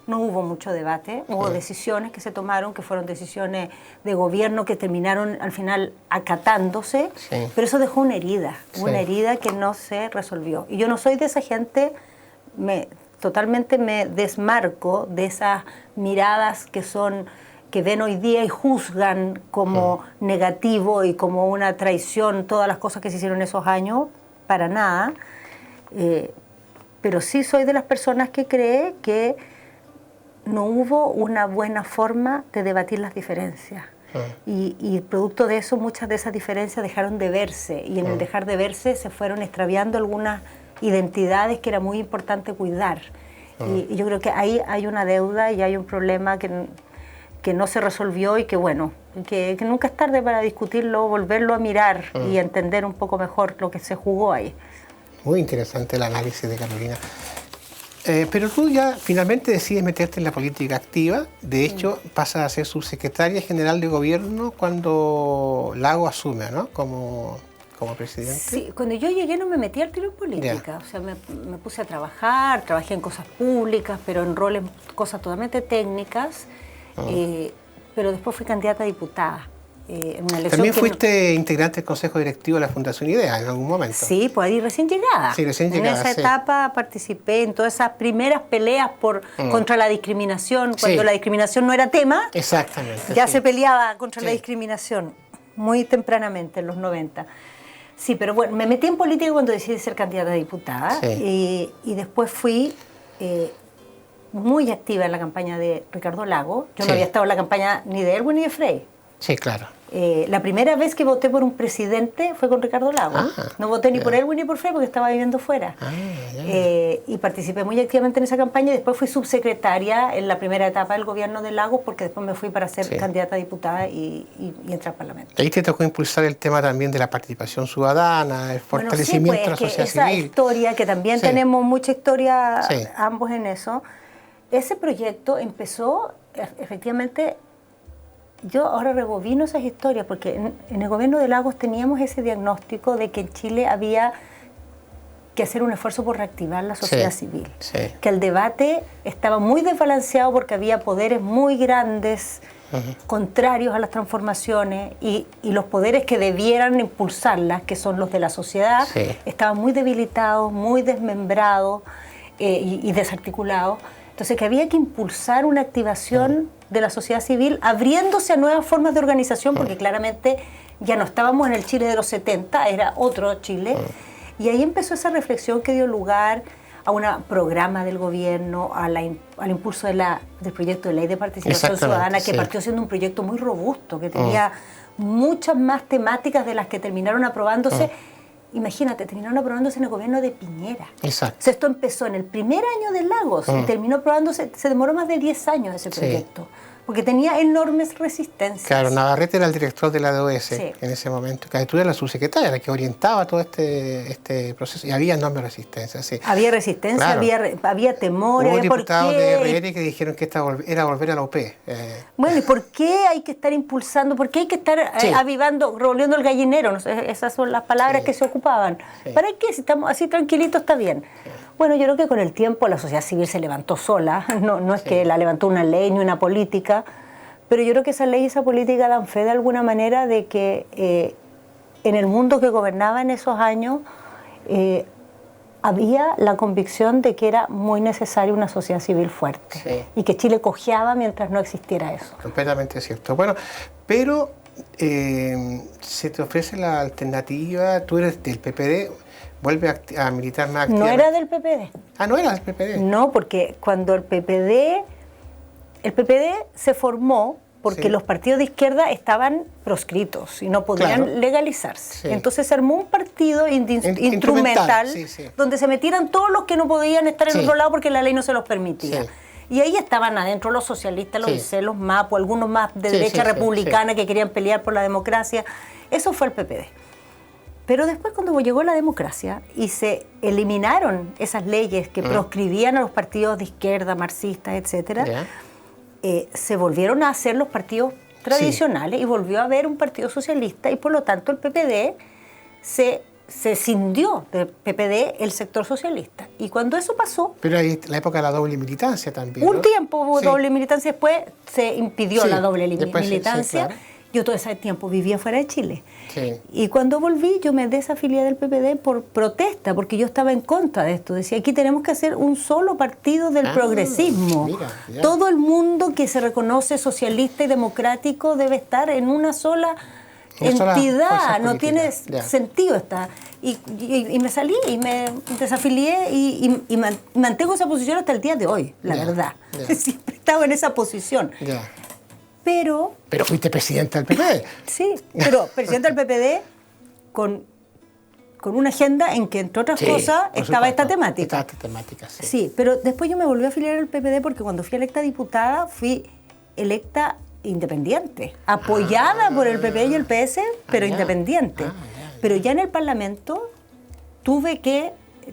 hubo mucho debate, hubo decisiones que se tomaron, que fueron decisiones de gobierno que terminaron al final acatándose, pero eso dejó una herida que no se resolvió. Y yo no soy de esa gente, totalmente me desmarco de esas miradas que ven hoy día y juzgan como negativo y como una traición todas las cosas que se hicieron esos años, para nada. Pero sí soy de las personas que cree que no hubo una buena forma de debatir las diferencias. Y producto de eso, muchas de esas diferencias dejaron de verse, y en el dejar de verse se fueron extraviando algunas identidades que era muy importante cuidar. Y yo creo que ahí hay una deuda y hay un problema que no se resolvió, y que bueno, que nunca es tarde para discutirlo, volverlo a mirar y entender un poco mejor lo que se jugó ahí. Muy interesante el análisis de Carolina. Pero tú ya finalmente decides meterte en la política activa. De hecho, pasas a ser subsecretaria general de gobierno cuando Lagos asume, ¿no? Como presidente. Sí, cuando yo llegué no me metí al tiro en política. O sea, me puse a trabajar, trabajé en cosas públicas, pero en roles, cosas totalmente técnicas. Pero después fui candidata a diputada. En una elección. También fuiste integrante del Consejo Directivo de la Fundación IDEA en algún momento. Sí, pues ahí recién llegada. Sí, recién llegada. En esa etapa participé en todas esas primeras peleas contra la discriminación, cuando la discriminación no era tema. Exactamente. Ya se peleaba contra la discriminación, muy tempranamente, en los 90. Sí, pero bueno, me metí en política cuando decidí ser candidata a diputada, y después fui muy activa en la campaña de Ricardo Lagos. Yo no había estado en la campaña ni de Erwin ni de Frey. Sí, claro. La primera vez que voté por un presidente fue con Ricardo Lagos. No voté ni por Erwin ni por Frey porque estaba viviendo fuera. Y participé muy activamente en esa campaña, y después fui subsecretaria en la primera etapa del gobierno de Lagos, porque después me fui para ser candidata a diputada y entrar al Parlamento. Ahí te tocó impulsar el tema también de la participación ciudadana, el fortalecimiento de la sociedad civil. Esa historia, que también tenemos mucha historia ambos en eso, ese proyecto empezó efectivamente. Yo ahora rebobino esas historias, porque en el gobierno de Lagos teníamos ese diagnóstico de que en Chile había que hacer un esfuerzo por reactivar la sociedad civil, que el debate estaba muy desbalanceado porque había poderes muy grandes, contrarios a las transformaciones, y los poderes que debieran impulsarlas, que son los de la sociedad, estaban muy debilitados, muy desmembrados y desarticulados. Entonces, que había que impulsar una activación de la sociedad civil, abriéndose a nuevas formas de organización, porque claramente ya no estábamos en el Chile de los 70, era otro Chile. Y ahí empezó esa reflexión que dio lugar a un programa del gobierno, al impulso del proyecto de ley de participación ciudadana, que partió siendo un proyecto muy robusto, que tenía muchas más temáticas de las que terminaron aprobándose. Imagínate, terminaron aprobándose en el gobierno de Piñera. Exacto. O sea, esto empezó en el primer año de Lagos y terminó aprobándose, se demoró más de 10 años ese proyecto, porque tenía enormes resistencias. Claro, Navarrete era el director de la DOS en ese momento. Tú eras la subsecretaria, la que orientaba todo este proceso, y había enormes resistencias. Había resistencia, había temor. Hubo diputados de RN que dijeron que esta era volver a la UP. Bueno, ¿y por qué hay que estar impulsando? ¿Por qué hay que estar avivando, revolviendo el gallinero? No sé, esas son las palabras que se ocupaban. ¿Para qué? Si estamos así tranquilitos está bien. Bueno, yo creo que con el tiempo la sociedad civil se levantó sola, no es que la levantó una ley ni una política, pero yo creo que esa ley y esa política dan fe de alguna manera de que en el mundo que gobernaba en esos años había la convicción de que era muy necesaria una sociedad civil fuerte y que Chile cojeaba mientras no existiera eso. Completamente cierto. Bueno, pero se te ofrece la alternativa, tú eres del PPD, vuelve a militar más activamente. No era del PPD. Ah, ¿no era del PPD? No, porque cuando el PPD se formó porque los partidos de izquierda estaban proscritos y no podían legalizarse. Entonces se armó un partido instrumental donde se metieran todos los que no podían estar en otro lado porque la ley no se los permitía. Y ahí estaban adentro los socialistas, los IC, los MAPO, algunos más de derecha republicana que querían pelear por la democracia. Eso fue el PPD. Pero después, cuando llegó la democracia y se eliminaron esas leyes que proscribían a los partidos de izquierda, marxistas, etcétera, se volvieron a hacer los partidos tradicionales y volvió a haber un partido socialista, y por lo tanto el PPD se escindió del PPD el sector socialista. Y cuando eso pasó... Pero ahí la época de la doble militancia también, Un tiempo hubo doble militancia, después se impidió la doble militancia. Yo todo ese tiempo vivía fuera de Chile. Y cuando volví, yo me desafilié del PPD por protesta, porque yo estaba en contra de esto. Decía, aquí tenemos que hacer un solo partido del progresismo. Todo el mundo que se reconoce socialista y democrático debe estar en una sola entidad. No tiene sentido esta. Y me salí y me desafilié y mantengo esa posición hasta el día de hoy, la verdad. Siempre estado en esa posición. Ya. Pero fuiste presidenta del PPD. Sí, pero presidenta del PPD con una agenda en que, entre otras cosas, estaba esta temática. Estaba esta temática, sí. Sí, pero después yo me volví a afiliar al PPD porque cuando fui electa diputada, fui electa independiente, apoyada por el PPD y el PS, pero independiente. Pero ya en el Parlamento tuve que...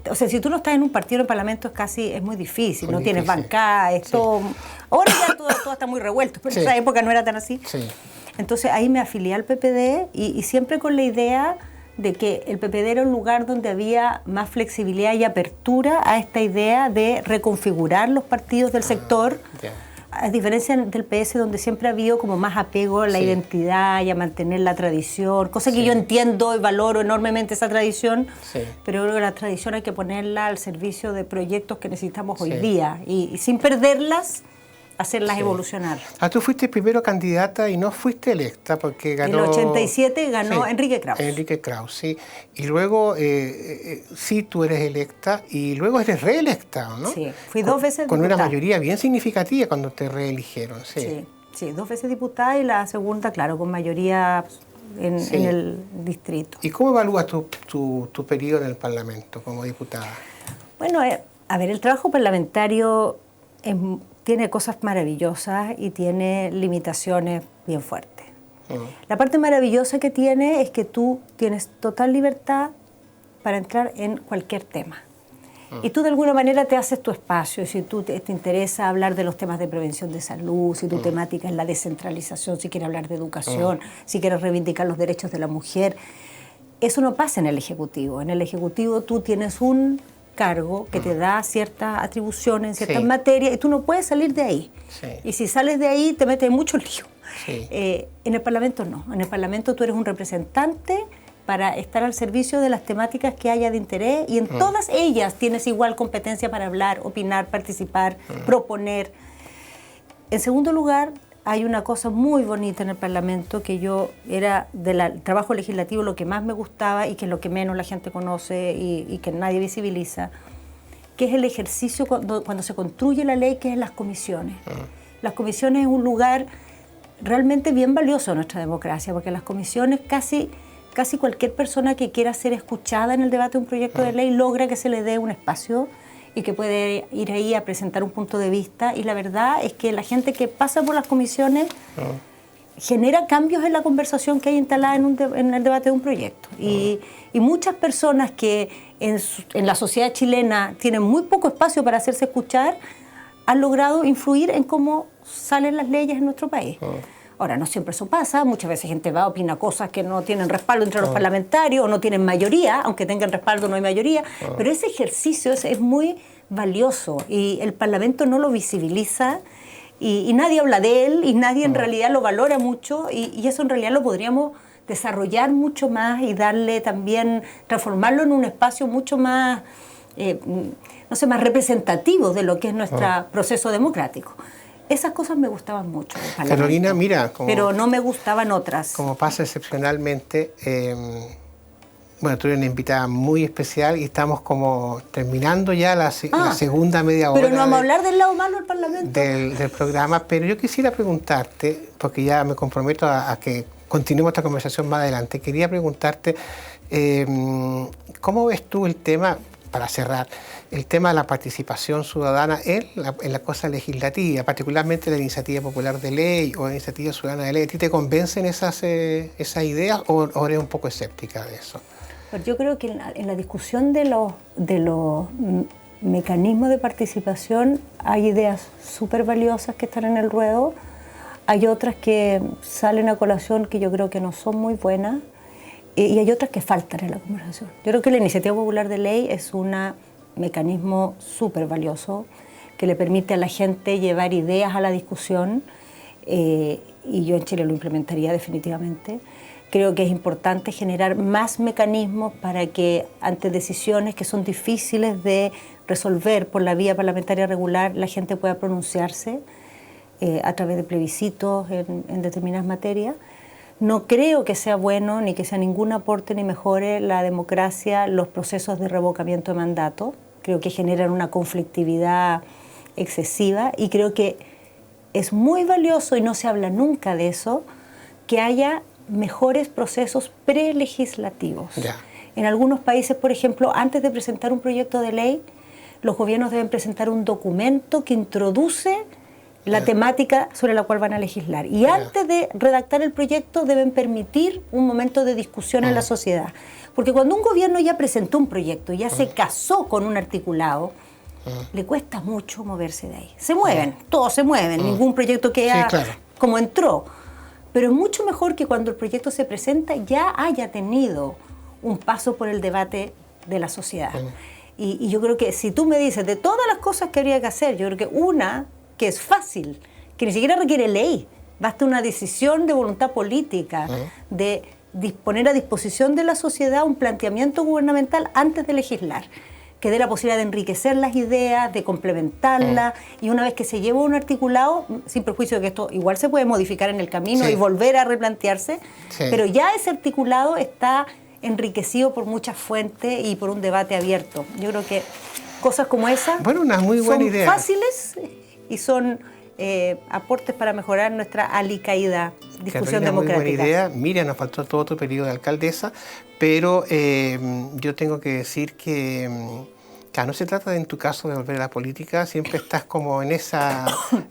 O sea, si tú no estás en un partido en el Parlamento es muy difícil, no tienes bancada, todo... Ahora ya todo está muy revuelto, pero en esa época no era tan así. Sí. Entonces ahí me afilié al PPD y siempre con la idea de que el PPD era un lugar donde había más flexibilidad y apertura a esta idea de reconfigurar los partidos del sector, a diferencia del PS, donde siempre ha habido como más apego a la identidad y a mantener la tradición, cosa que yo entiendo y valoro enormemente esa tradición, pero creo que la tradición hay que ponerla al servicio de proyectos que necesitamos hoy día y sin perderlas, hacerlas evolucionar. Tú fuiste primero candidata y no fuiste electa porque ganó... En el 87 ganó Enrique Kraus. Enrique Kraus, sí. Y luego sí tú eres electa y luego eres reelecta, ¿no? Sí, fui 2 veces con diputada. Una mayoría bien significativa cuando te reeligieron, Sí, 2 veces diputada y la segunda, claro, con mayoría en el distrito. ¿Y cómo evalúas tu periodo en el Parlamento como diputada? Bueno, a ver, el trabajo parlamentario tiene cosas maravillosas y tiene limitaciones bien fuertes. La parte maravillosa que tiene es que tú tienes total libertad para entrar en cualquier tema. Y tú de alguna manera te haces tu espacio. Si tú te interesa hablar de los temas de prevención de salud, si tu temática es la descentralización, si quieres hablar de educación, si quieres reivindicar los derechos de la mujer, eso no pasa en el Ejecutivo. En el Ejecutivo tú tienes un cargo que te da ciertas atribuciones en ciertas materias y tú no puedes salir de ahí. Y si sales de ahí te metes en muchos líos. En el Parlamento no. En el Parlamento tú eres un representante para estar al servicio de las temáticas que haya de interés y en todas ellas tienes igual competencia para hablar, opinar, participar, proponer. En segundo lugar, hay una cosa muy bonita en el Parlamento que yo era del trabajo legislativo lo que más me gustaba y que es lo que menos la gente conoce y que nadie visibiliza, que es el ejercicio cuando se construye la ley, que es en las comisiones. Las comisiones es un lugar realmente bien valioso en nuestra democracia, porque las comisiones casi cualquier persona que quiera ser escuchada en el debate de un proyecto de ley logra que se le dé un espacio y que puede ir ahí a presentar un punto de vista. Y la verdad es que la gente que pasa por las comisiones genera cambios en la conversación que hay instalada en el debate de un proyecto. Y muchas personas que en la sociedad chilena tienen muy poco espacio para hacerse escuchar, han logrado influir en cómo salen las leyes en nuestro país. Ahora, no siempre eso pasa, muchas veces gente va, opina cosas que no tienen respaldo entre los parlamentarios o no tienen mayoría, aunque tengan respaldo no hay mayoría, pero ese ejercicio es muy valioso y el Parlamento no lo visibiliza y nadie habla de él y nadie en realidad lo valora mucho y eso en realidad lo podríamos desarrollar mucho más y darle también, transformarlo en un espacio mucho más, más representativo de lo que es nuestro proceso democrático. Esas cosas me gustaban mucho. Carolina, mira... pero no me gustaban otras. Como pasa excepcionalmente, tú eres una invitada muy especial y estamos como terminando ya la segunda media hora. Pero no vamos a hablar del lado malo del Parlamento. Del programa, pero yo quisiera preguntarte, porque ya me comprometo a que continuemos esta conversación más adelante, quería preguntarte, ¿cómo ves tú el tema, para cerrar, el tema de la participación ciudadana en la cosa legislativa, particularmente la iniciativa popular de ley o la iniciativa ciudadana de ley? ¿A ti te convencen esas ideas o eres un poco escéptica de eso? Pues yo creo que en la discusión de los mecanismos de participación hay ideas súper valiosas que están en el ruedo, hay otras que salen a colación que yo creo que no son muy buenas y hay otras que faltan en la conversación. Yo creo que la iniciativa popular de ley es un mecanismo súper valioso que le permite a la gente llevar ideas a la discusión y yo en Chile lo implementaría definitivamente. Creo que es importante generar más mecanismos para que ante decisiones que son difíciles de resolver por la vía parlamentaria regular, la gente pueda pronunciarse a través de plebiscitos en determinadas materias. No creo que sea bueno ni que sea ningún aporte ni mejore la democracia los procesos de revocamiento de mandato. Creo que generan una conflictividad excesiva y creo que es muy valioso, y no se habla nunca de eso, que haya mejores procesos prelegislativos. Ya. En algunos países, por ejemplo, antes de presentar un proyecto de ley, los gobiernos deben presentar un documento que introduce la temática sobre la cual van a legislar. Y antes de redactar el proyecto deben permitir un momento de discusión en la sociedad. Porque cuando un gobierno ya presentó un proyecto, ya se casó con un articulado, le cuesta mucho moverse de ahí. Se mueven, todos se mueven, ningún proyecto queda como entró. Pero es mucho mejor que cuando el proyecto se presenta ya haya tenido un paso por el debate de la sociedad. Y yo creo que si tú me dices de todas las cosas que habría que hacer, yo creo que una que es fácil, que ni siquiera requiere ley, basta una decisión de voluntad política, de poner a disposición de la sociedad un planteamiento gubernamental antes de legislar, que dé la posibilidad de enriquecer las ideas, de complementarlas, y una vez que se lleva un articulado, sin perjuicio de que esto igual se puede modificar en el camino y volver a replantearse, pero ya ese articulado está enriquecido por muchas fuentes y por un debate abierto. Yo creo que cosas como esa una muy buena idea. Fáciles y son aportes para mejorar nuestra alicaída discusión democrática. Muy buena idea. Miriam, nos faltó todo tu periodo de alcaldesa, pero yo tengo que decir que no se trata de, en tu caso, de volver a la política, siempre estás como en esa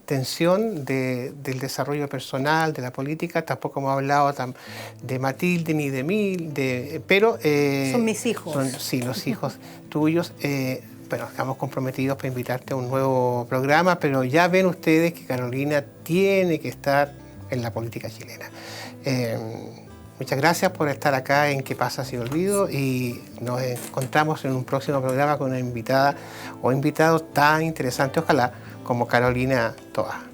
tensión del desarrollo personal, de la política. Tampoco hemos hablado de Matilde ni de mí, pero... son mis hijos. Sí, los hijos tuyos. Bueno, estamos comprometidos para invitarte a un nuevo programa, pero ya ven ustedes que Carolina tiene que estar en la política chilena. Muchas gracias por estar acá en ¿Qué pasa si olvido? Y nos encontramos en un próximo programa con una invitada o invitado tan interesante, ojalá, como Carolina Toa.